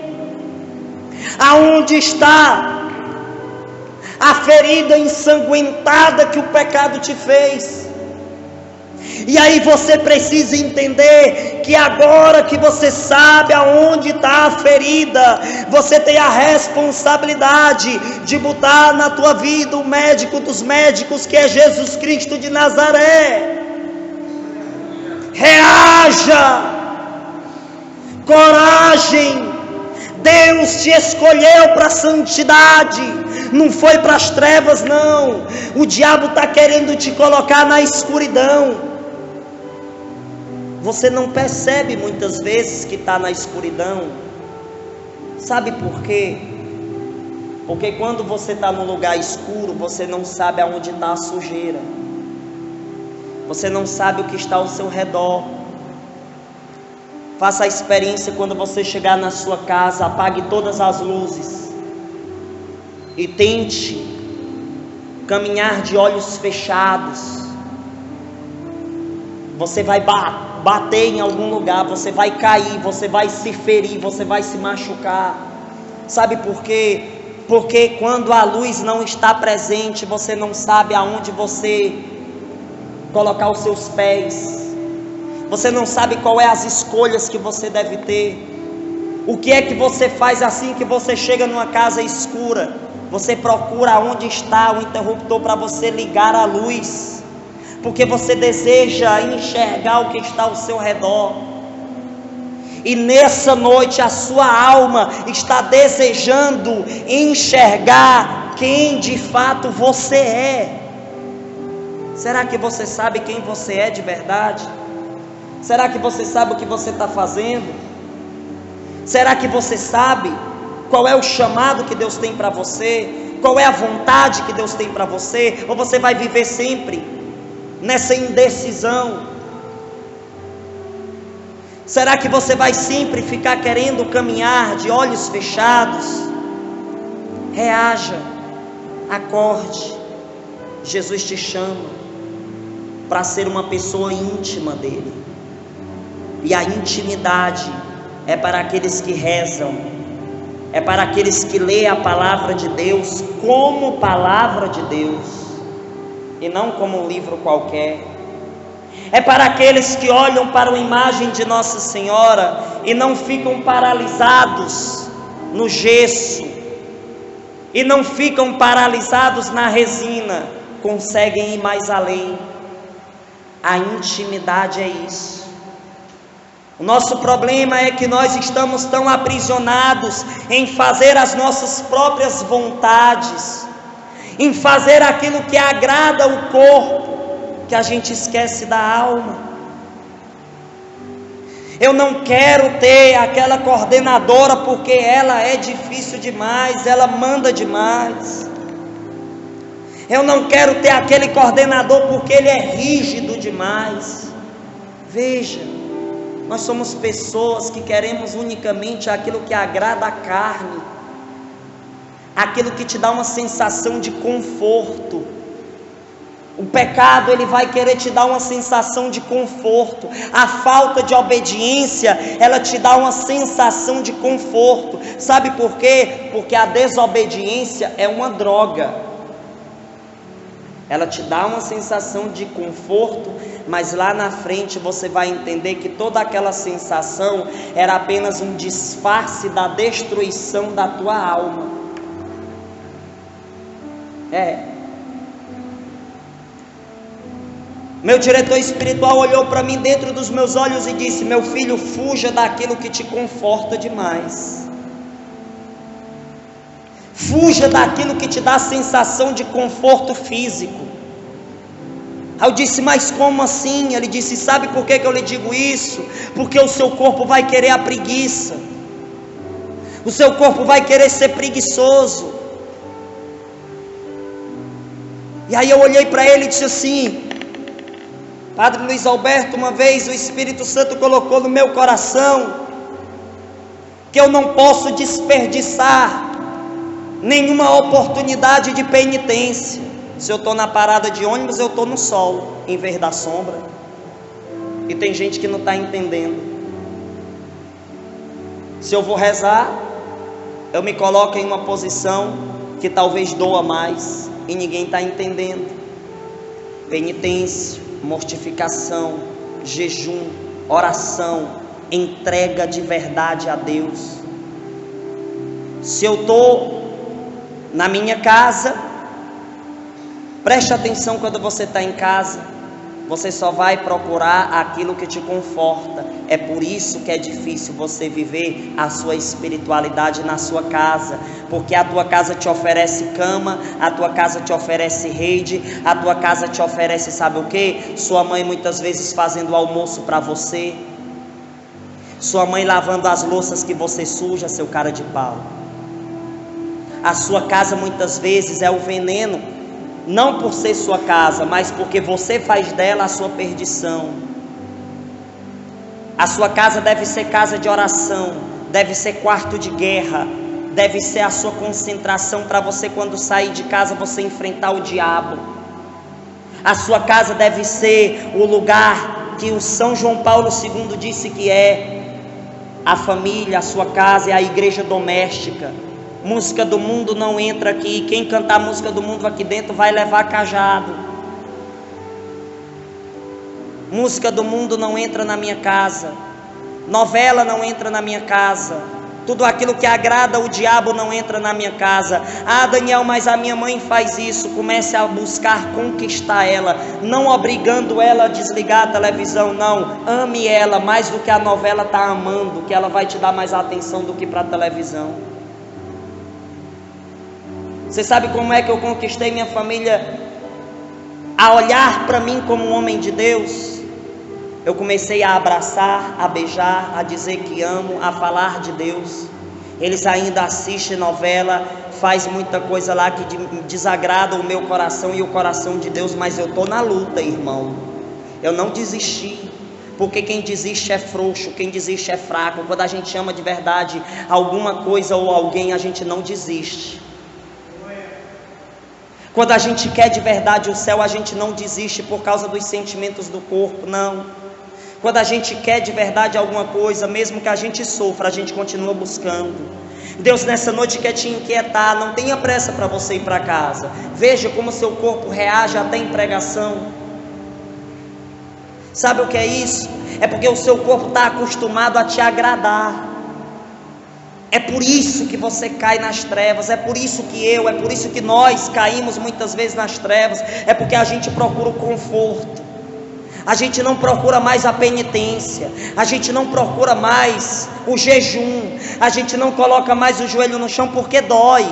aonde está a ferida ensanguentada que o pecado te fez. E aí você precisa entender que agora que você sabe aonde está a ferida, você tem a responsabilidade de botar na tua vida o médico dos médicos, que é Jesus Cristo de Nazaré. Reaja, coragem. Deus te escolheu para a santidade, não foi para as trevas não. O diabo está querendo te colocar na escuridão. Você não percebe muitas vezes que está na escuridão. Sabe por quê? Porque quando você está num lugar escuro, você não sabe aonde está a sujeira, você não sabe o que está ao seu redor. Faça a experiência quando você chegar na sua casa, apague todas as luzes e tente caminhar de olhos fechados. Você vai bater em algum lugar, você vai cair, você vai se ferir, você vai se machucar. Sabe por quê? Porque quando a luz não está presente, você não sabe aonde você colocar os seus pés. Você não sabe qual é as escolhas que você deve ter. O que é que você faz assim que você chega numa casa escura? Você procura onde está o interruptor para você ligar a luz, porque você deseja enxergar o que está ao seu redor. E nessa noite a sua alma está desejando enxergar quem de fato você é. Será que você sabe quem você é de verdade? Será que você sabe o que você está fazendo? Será que você sabe qual é o chamado que Deus tem para você? Qual é a vontade que Deus tem para você? Ou você vai viver sempre nessa indecisão? Será que você vai sempre ficar querendo caminhar de olhos fechados? Reaja, acorde. Jesus te chama para ser uma pessoa íntima dele. E a intimidade é para aqueles que rezam, é para aqueles que lêem a palavra de Deus como palavra de Deus, e não como um livro qualquer. É para aqueles que olham para a imagem de Nossa Senhora e não ficam paralisados no gesso, e não ficam paralisados na resina, conseguem ir mais além. A intimidade é isso. O nosso problema é que nós estamos tão aprisionados em fazer as nossas próprias vontades, em fazer aquilo que agrada o corpo, que a gente esquece da alma. Eu não quero ter aquela coordenadora porque ela é difícil demais, ela manda demais. Eu não quero ter aquele coordenador porque ele é rígido demais. Veja, nós somos pessoas que queremos unicamente aquilo que agrada a carne, aquilo que te dá uma sensação de conforto. O pecado, ele vai querer te dar uma sensação de conforto. A falta de obediência, ela te dá uma sensação de conforto. Sabe por quê? Porque a desobediência é uma droga. Ela te dá uma sensação de conforto, mas lá na frente você vai entender que toda aquela sensação era apenas um disfarce da destruição da tua alma. Meu diretor espiritual olhou para mim dentro dos meus olhos e disse: meu filho, fuja daquilo que te conforta demais. Fuja daquilo que te dá a sensação de conforto físico. Aí eu disse: mas como assim? Ele disse: sabe por que eu lhe digo isso? Porque o seu corpo vai querer a preguiça, o seu corpo vai querer ser preguiçoso. E aí eu olhei para ele e disse assim: Padre Luiz Alberto, uma vez o Espírito Santo colocou no meu coração que eu não posso desperdiçar nenhuma oportunidade de penitência. Se eu estou na parada de ônibus, eu estou no sol, em vez da sombra. E tem gente que não está entendendo. Se eu vou rezar, eu me coloco em uma posição que talvez doa mais, e ninguém está entendendo. Penitência, mortificação, jejum, oração, entrega de verdade a Deus. Se eu estou na minha casa, preste atenção quando você está em casa. Você só vai procurar aquilo que te conforta. É por isso que é difícil você viver a sua espiritualidade na sua casa, porque a tua casa te oferece cama, a tua casa te oferece rede, a tua casa te oferece, sabe o que? Sua mãe muitas vezes fazendo almoço para você, sua mãe lavando as louças que você suja, seu cara de pau. A sua casa muitas vezes é o veneno, não por ser sua casa, mas porque você faz dela a sua perdição. A sua casa deve ser casa de oração, deve ser quarto de guerra, deve ser a sua concentração para você, quando sair de casa, você enfrentar o diabo. A sua casa deve ser o lugar que o São João Paulo II disse que é a família. A sua casa é a igreja doméstica. Música do mundo não entra aqui. Quem cantar música do mundo aqui dentro vai levar cajado. Música do mundo não entra na minha casa. Novela não entra na minha casa. Tudo aquilo que agrada o diabo não entra na minha casa. Ah, Daniel, mas a minha mãe faz isso. Comece a buscar conquistar ela, não obrigando ela a desligar a televisão, não. Ame ela mais do que a novela está amando, que ela vai te dar mais atenção do que para a televisão. Você sabe como é que eu conquistei minha família a olhar para mim como um homem de Deus? Eu comecei a abraçar, a beijar, a dizer que amo, a falar de Deus. Eles ainda assistem novela, faz muita coisa lá que desagrada o meu coração e o coração de Deus, mas eu estou na luta, irmão. Eu não desisti, porque quem desiste é frouxo, quem desiste é fraco. Quando a gente ama de verdade alguma coisa ou alguém, a gente não desiste. Quando a gente quer de verdade o céu, a gente não desiste por causa dos sentimentos do corpo, não. Quando a gente quer de verdade alguma coisa, mesmo que a gente sofra, a gente continua buscando. Deus nessa noite quer te inquietar. Não tenha pressa para você ir para casa. Veja como seu corpo reage até em pregação. Sabe o que é isso? É porque o seu corpo está acostumado a te agradar. É por isso que você cai nas trevas, é por isso que nós caímos muitas vezes nas trevas. É porque a gente procura o conforto, a gente não procura mais a penitência, a gente não procura mais o jejum, a gente não coloca mais o joelho no chão porque dói,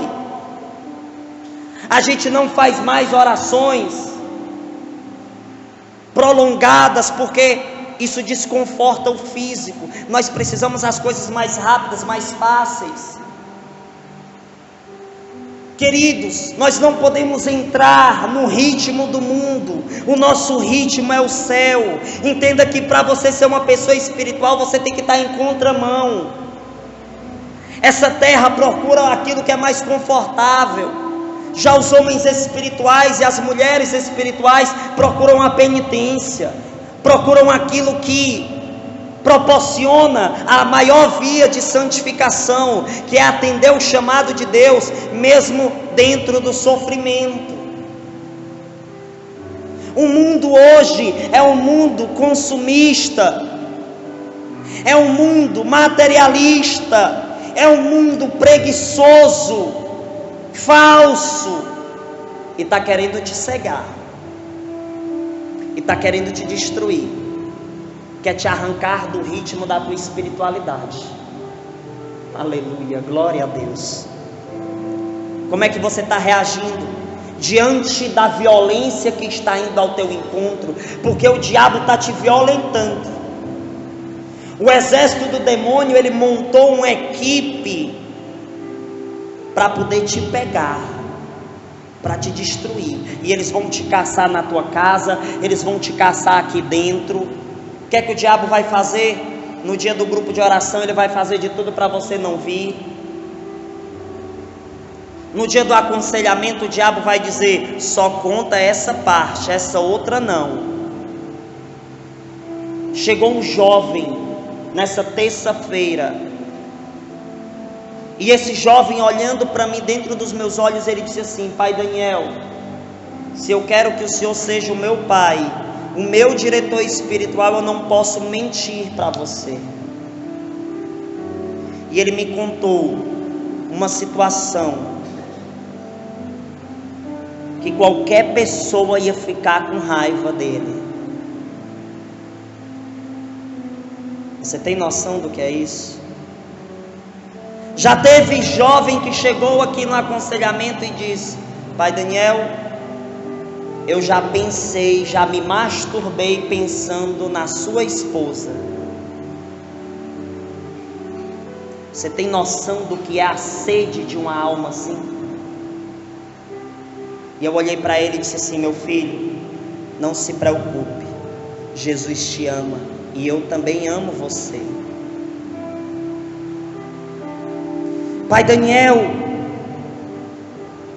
a gente não faz mais orações prolongadas porque isso desconforta o físico. Nós precisamos das coisas mais rápidas, mais fáceis. Queridos, nós não podemos entrar no ritmo do mundo. O nosso ritmo é o céu. Entenda que para você ser uma pessoa espiritual, você tem que estar em contramão. Essa terra procura aquilo que é mais confortável. Já os homens espirituais e as mulheres espirituais procuram a penitência, procuram aquilo que proporciona a maior via de santificação, que é atender o chamado de Deus, mesmo dentro do sofrimento. O mundo hoje é um mundo consumista, é um mundo materialista, é um mundo preguiçoso, falso, e está querendo te cegar, e está querendo te destruir, quer te arrancar do ritmo da tua espiritualidade. Aleluia, glória a Deus. Como é que você está reagindo diante da violência que está indo ao teu encontro? Porque o diabo está te violentando. O exército do demônio, ele montou uma equipe para poder te pegar. para te destruir. E eles vão te caçar na tua casa, eles vão te caçar aqui dentro. O que é que o diabo vai fazer? No dia do grupo de oração, ele vai fazer de tudo para você não vir. No dia do aconselhamento, o diabo vai dizer: só conta essa parte, essa outra não. Chegou um jovem nessa terça-feira, e esse jovem, olhando para mim dentro dos meus olhos, ele disse assim: Pai Daniel, se eu quero que o Senhor seja o meu pai, o meu diretor espiritual, eu não posso mentir para você. E ele me contou uma situação que qualquer pessoa ia ficar com raiva dele. Você tem noção do que é isso? Já teve jovem que chegou aqui no aconselhamento e disse: Pai Daniel, eu já pensei, já me masturbei pensando na sua esposa. Você tem noção do que é a sede de uma alma assim? E eu olhei para ele e disse assim: meu filho, não se preocupe, Jesus te ama e eu também amo você. Pai Daniel,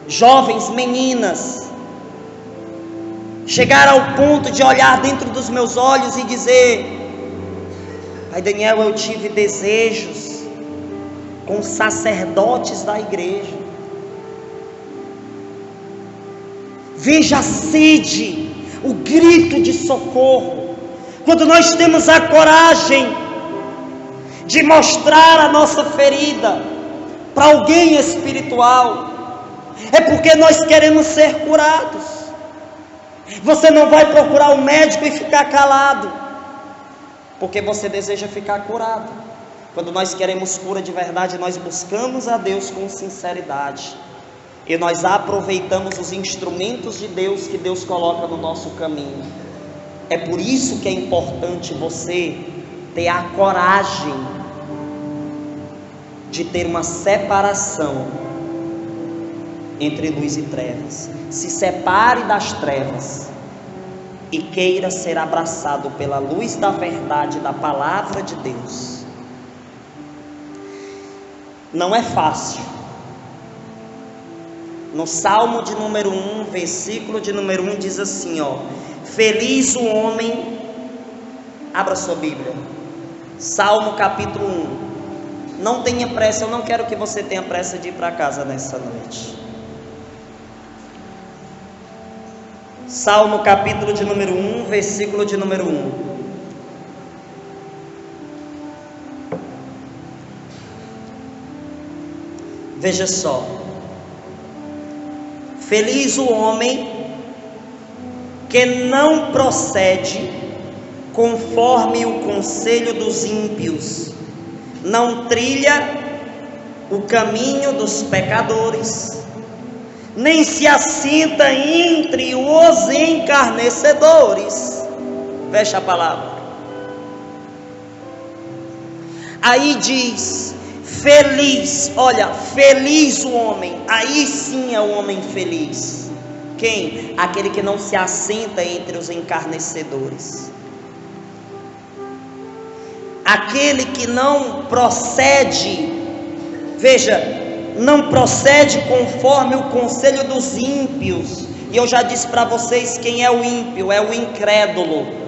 jovens, meninas, chegaram ao ponto de olhar dentro dos meus olhos e dizer: Pai Daniel, eu tive desejos com sacerdotes da igreja. Veja a sede, o grito de socorro, quando nós temos a coragem de mostrar a nossa ferida para alguém espiritual, é porque nós queremos ser curados. Você não vai procurar um médico e ficar calado, porque você deseja ficar curado. Quando nós queremos cura de verdade, nós buscamos a Deus com sinceridade, e nós aproveitamos os instrumentos de Deus que Deus coloca no nosso caminho. É por isso que é importante você ter a coragem de ter uma separação entre luz e trevas. Se separe das trevas e queira ser abraçado pela luz da verdade, da palavra de Deus. Não é fácil. No Salmo de número 1, versículo de número 1, diz assim, ó: feliz o homem, abra sua Bíblia, Salmo capítulo 1, não tenha pressa, eu não quero que você tenha pressa de ir para casa nessa noite. Salmo capítulo de número 1, versículo de número 1. Veja só: feliz o homem que não procede conforme o conselho dos ímpios, não trilha o caminho dos pecadores, nem se assenta entre os encarnecedores. Fecha a palavra. Aí diz: feliz, olha, feliz o homem. Aí sim é o homem feliz. Quem? Aquele que não se assenta entre os encarnecedores, aquele que não procede, veja, não procede conforme o conselho dos ímpios. E eu já disse para vocês quem é o ímpio: é o incrédulo.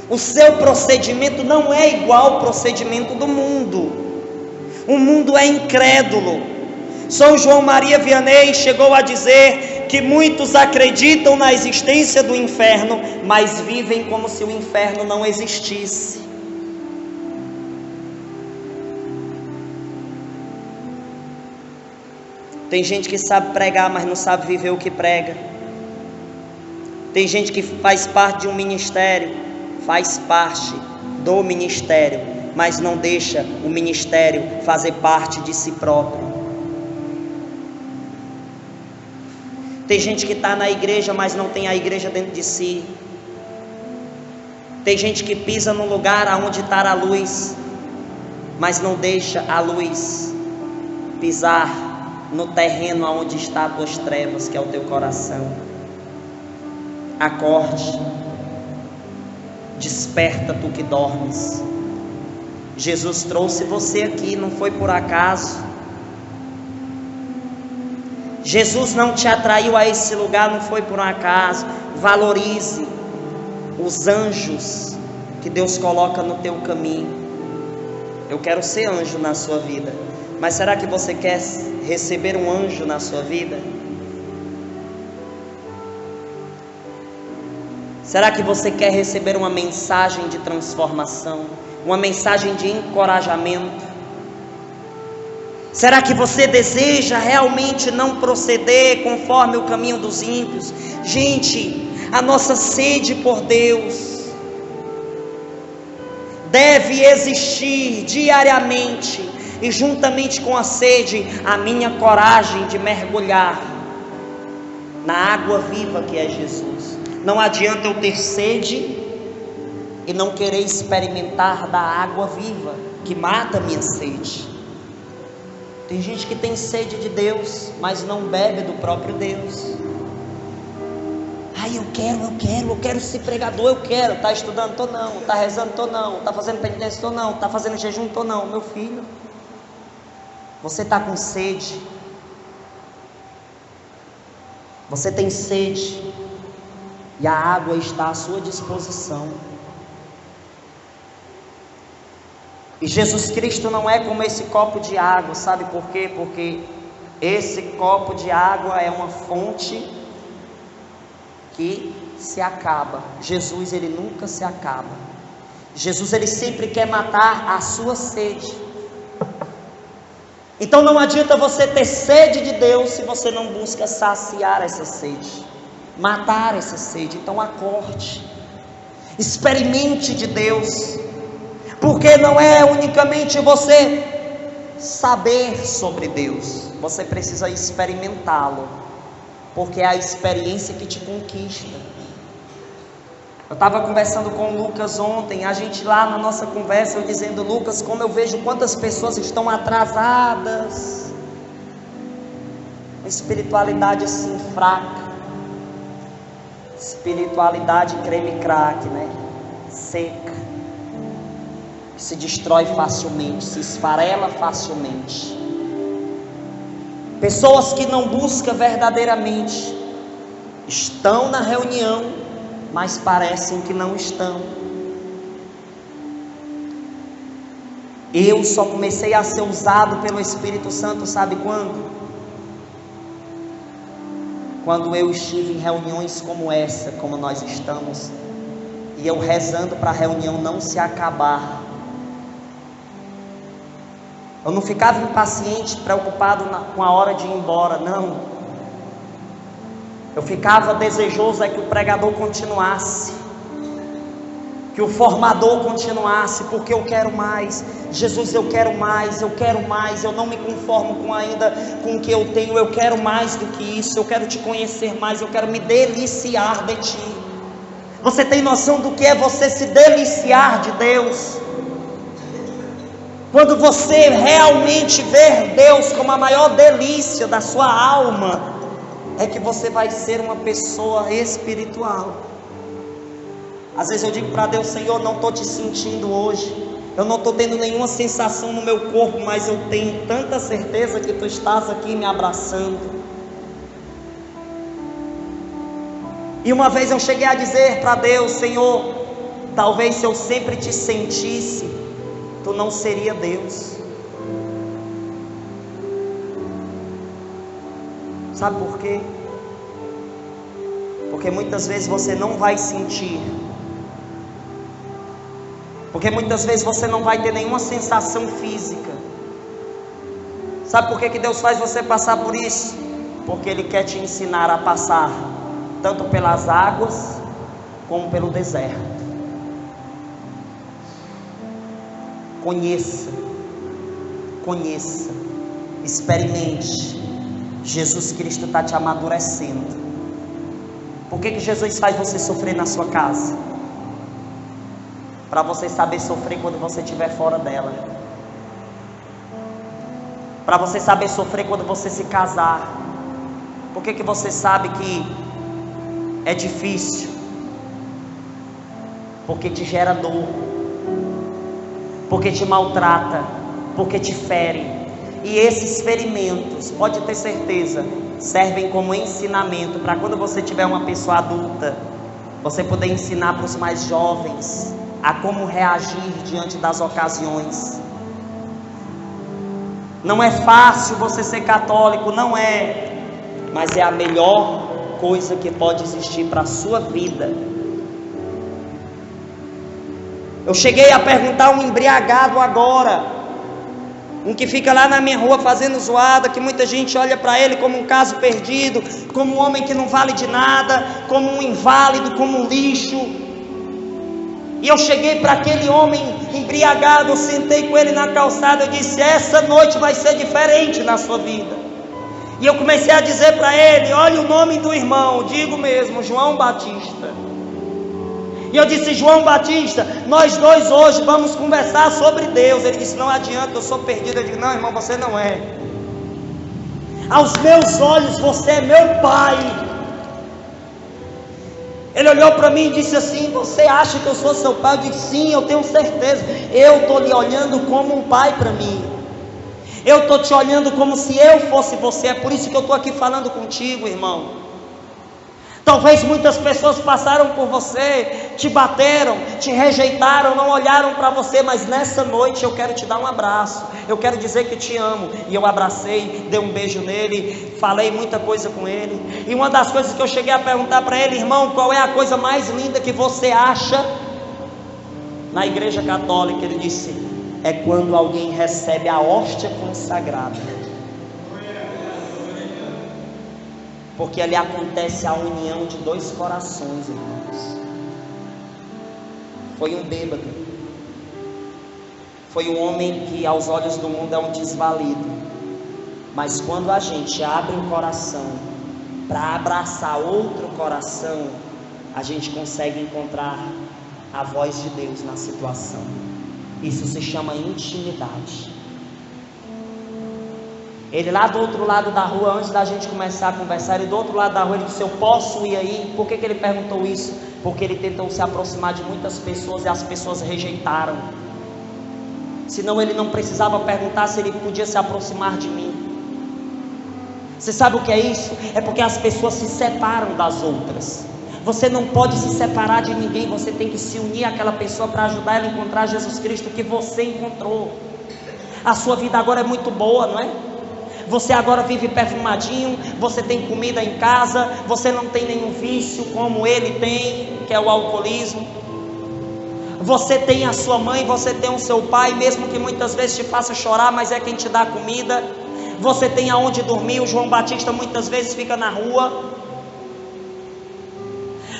O seu procedimento não é igual ao procedimento do mundo. O mundo é incrédulo. São João Maria Vianney chegou a dizer que muitos acreditam na existência do inferno, mas vivem como se o inferno não existisse. Tem gente que sabe pregar, mas não sabe viver o que prega. Tem gente que faz parte de um ministério, faz parte do ministério, mas não deixa o ministério fazer parte de si próprio. Tem gente que está na igreja, mas não tem a igreja dentro de si. Tem gente que pisa no lugar aonde está a luz, mas não deixa a luz pisar no terreno onde está as tuas trevas, que é o teu coração. Acorde, desperta tu que dormes. Jesus trouxe você aqui, não foi por acaso. Jesus não te atraiu a esse lugar, não foi por um acaso. Valorize os anjos que Deus coloca no teu caminho. Eu quero ser anjo na sua vida, mas será que você quer receber um anjo na sua vida? Será que você quer receber uma mensagem de transformação, uma mensagem de encorajamento? Será que você deseja realmente não proceder conforme o caminho dos ímpios? Gente, a nossa sede por Deus deve existir diariamente, e juntamente com a sede, a minha coragem de mergulhar na água viva que é Jesus. Não adianta eu ter sede e não querer experimentar da água viva que mata a minha sede. Tem gente que tem sede de Deus, mas não bebe do próprio Deus. Ai, eu quero ser pregador, eu quero. Está estudando? Tô não. Está rezando? Tô não. Está fazendo penitência? Tô não. Está fazendo jejum? Tô não. Meu filho, você está com sede? Você tem sede? E a água está à sua disposição. E Jesus Cristo não é como esse copo de água, sabe por quê? Porque esse copo de água é uma fonte que se acaba. Jesus, ele nunca se acaba. Jesus, ele sempre quer matar a sua sede. Então não adianta você ter sede de Deus se você não busca saciar essa sede, matar essa sede. Então acorde, experimente de Deus, porque não é unicamente você saber sobre Deus, você precisa experimentá-lo, porque é a experiência que te conquista. Eu estava conversando com o Lucas ontem, a gente lá na nossa conversa, eu dizendo: Lucas, como eu vejo quantas pessoas estão atrasadas, uma espiritualidade assim fraca, espiritualidade creme crack, né? Seca, que se destrói facilmente, se esfarela facilmente. Pessoas que não buscam verdadeiramente, estão na reunião, mas parecem que não estão. Eu só comecei a ser usado pelo Espírito Santo, sabe quando? Quando eu estive em reuniões como essa, como nós estamos, e eu rezando para a reunião não se acabar. Eu não ficava impaciente, preocupado com a hora de ir embora, não. Eu ficava desejoso que o pregador continuasse, que o formador continuasse, porque eu quero mais. Jesus, eu quero mais, eu não me conformo com o que eu tenho, eu quero mais do que isso, eu quero te conhecer mais, eu quero me deliciar de ti. Você tem noção do que é você se deliciar de Deus? Quando você realmente ver Deus como a maior delícia da sua alma, é que você vai ser uma pessoa espiritual. Às vezes eu digo para Deus: Senhor, não estou te sentindo hoje, eu não estou tendo nenhuma sensação no meu corpo, mas eu tenho tanta certeza que tu estás aqui me abraçando. E uma vez eu cheguei a dizer para Deus: Senhor, talvez se eu sempre te sentisse, tu não seria Deus. Sabe por quê? Porque muitas vezes você não vai sentir, porque muitas vezes você não vai ter nenhuma sensação física. Sabe por que Deus faz você passar por isso? Porque Ele quer te ensinar a passar tanto pelas águas como pelo deserto. Conheça, experimente. Jesus Cristo está te amadurecendo. Por que Jesus faz você sofrer na sua casa? Para você saber sofrer quando você estiver fora dela. para você saber sofrer quando você se casar. Por que você sabe que é difícil? Porque te gera dor, porque te maltrata, porque te fere. E esses ferimentos, pode ter certeza, servem como ensinamento para quando você tiver uma pessoa adulta, você poder ensinar para os mais jovens a como reagir diante das ocasiões. Não é fácil você ser católico, não é, mas é a melhor coisa que pode existir para a sua vida. Eu cheguei a perguntar um embriagado agora, um que fica lá na minha rua fazendo zoada, que muita gente olha para ele como um caso perdido, como um homem que não vale de nada, como um inválido, como um lixo. E eu cheguei para aquele homem embriagado, eu sentei com ele na calçada, eu disse: essa noite vai ser diferente na sua vida. E eu comecei a dizer para ele: olha o nome do irmão, digo mesmo, João Batista. E eu disse: João Batista, nós dois hoje vamos conversar sobre Deus. Ele disse: não adianta, eu sou perdido. Eu digo: não, irmão, você não é. Aos meus olhos você é meu pai. Ele olhou para mim e disse assim: você acha que eu sou seu pai? Eu disse: sim, eu tenho certeza. Eu estou lhe olhando como um pai para mim. Eu estou te olhando como se eu fosse você. É por isso que eu estou aqui falando contigo, irmão. Talvez muitas pessoas passaram por você, te bateram, te rejeitaram, não olharam para você, mas nessa noite eu quero te dar um abraço, eu quero dizer que te amo. E eu abracei, dei um beijo nele, falei muita coisa com ele. E uma das coisas que eu cheguei a perguntar para ele: irmão, qual é a coisa mais linda que você acha na igreja católica? Ele disse: é quando alguém recebe a hóstia consagrada. Porque ali acontece a união de dois corações, irmãos. Foi um bêbado, foi um homem que aos olhos do mundo é um desvalido, mas quando a gente abre o coração para abraçar outro coração, a gente consegue encontrar a voz de Deus na situação. Isso se chama intimidade. Ele lá do outro lado da rua, antes da gente começar a conversar, ele do outro lado da rua, ele disse: eu posso ir aí? Por que ele perguntou isso? Porque ele tentou se aproximar de muitas pessoas e as pessoas rejeitaram. Senão ele não precisava perguntar se ele podia se aproximar de mim. Você sabe o que é isso? É porque as pessoas se separam das outras. Você não pode se separar de ninguém, você tem que se unir àquela pessoa para ajudar ela a encontrar Jesus Cristo que você encontrou. A sua vida agora é muito boa, não é? Você agora vive perfumadinho, você tem comida em casa, você não tem nenhum vício como ele tem, que é o alcoolismo. Você tem a sua mãe, você tem o seu pai, mesmo que muitas vezes te faça chorar, mas é quem te dá comida. Você tem aonde dormir. O João Batista muitas vezes fica na rua.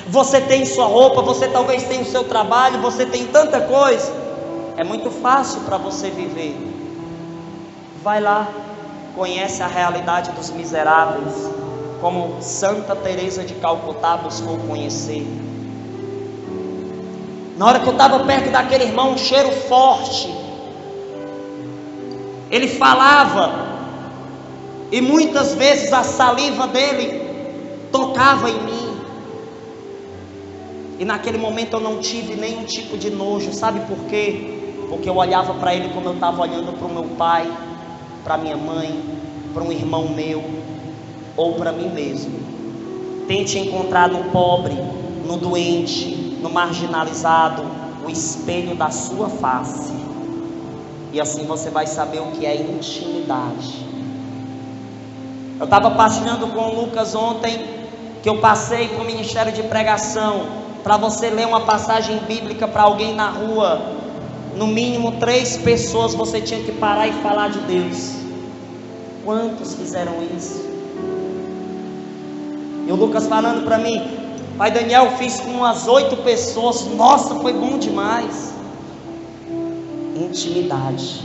Você tem sua roupa, você talvez tenha o seu trabalho, você tem tanta coisa. É muito fácil para você viver. Vai lá. Conhece a realidade dos miseráveis, como Santa Teresa de Calcutá buscou conhecer. Na hora que eu estava perto daquele irmão, um cheiro forte, ele falava, e muitas vezes a saliva dele tocava em mim, e naquele momento eu não tive nenhum tipo de nojo. Sabe por quê? Porque eu olhava para ele como eu estava olhando para o meu pai, para minha mãe, para um irmão meu, ou para mim mesmo. Tente encontrar no pobre, no doente, no marginalizado, o espelho da sua face, e assim você vai saber o que é intimidade. Eu estava partilhando com o Lucas ontem, que eu passei para o ministério de pregação, para você ler uma passagem bíblica para alguém na rua, no mínimo 3 pessoas você tinha que parar e falar de Deus. Quantos fizeram isso? E o Lucas falando para mim: pai Daniel, fiz com umas 8 pessoas. Nossa, foi bom demais. Intimidade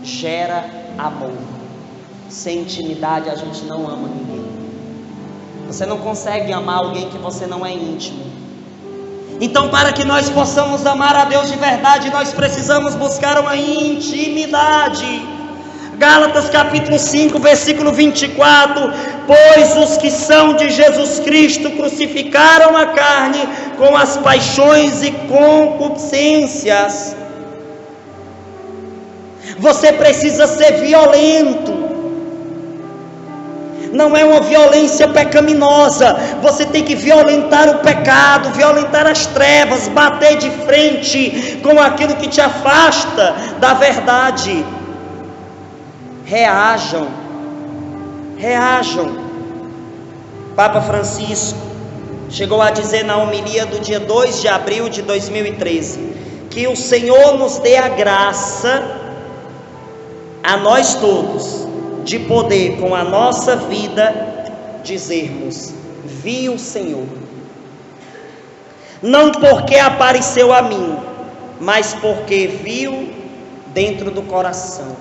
gera amor. Sem intimidade a gente não ama ninguém. Você não consegue amar alguém que você não é íntimo. Então, para que nós possamos amar a Deus de verdade, nós precisamos buscar uma intimidade. Gálatas capítulo 5, versículo 24: pois os que são de Jesus Cristo crucificaram a carne com as paixões e concupiscências. Você precisa ser violento. Não é uma violência pecaminosa. Você tem que violentar o pecado, violentar as trevas, bater de frente com aquilo que te afasta da verdade. Reajam. Papa Francisco chegou a dizer na homilia do dia 2 de abril de 2013 que o Senhor nos dê a graça a nós todos de poder com a nossa vida dizermos: vi o Senhor, não porque apareceu a mim, mas porque viu dentro do coração.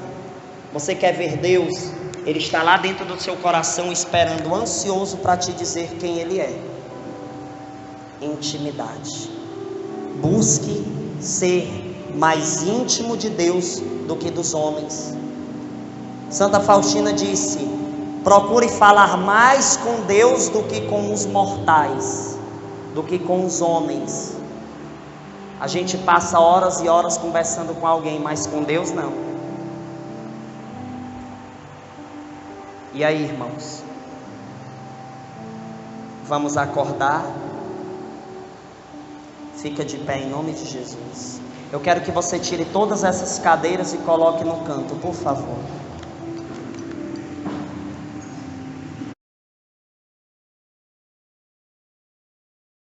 Você quer ver Deus? Ele está lá dentro do seu coração esperando, ansioso para te dizer quem Ele é. Intimidade. Busque ser mais íntimo de Deus do que dos homens. Santa Faustina disse: procure falar mais com Deus do que com os mortais, do que com os homens. A gente passa horas e horas conversando com alguém, mas com Deus não. E aí, irmãos? Vamos acordar? Fica de pé em nome de Jesus. Eu quero que você tire todas essas cadeiras e coloque no canto, por favor.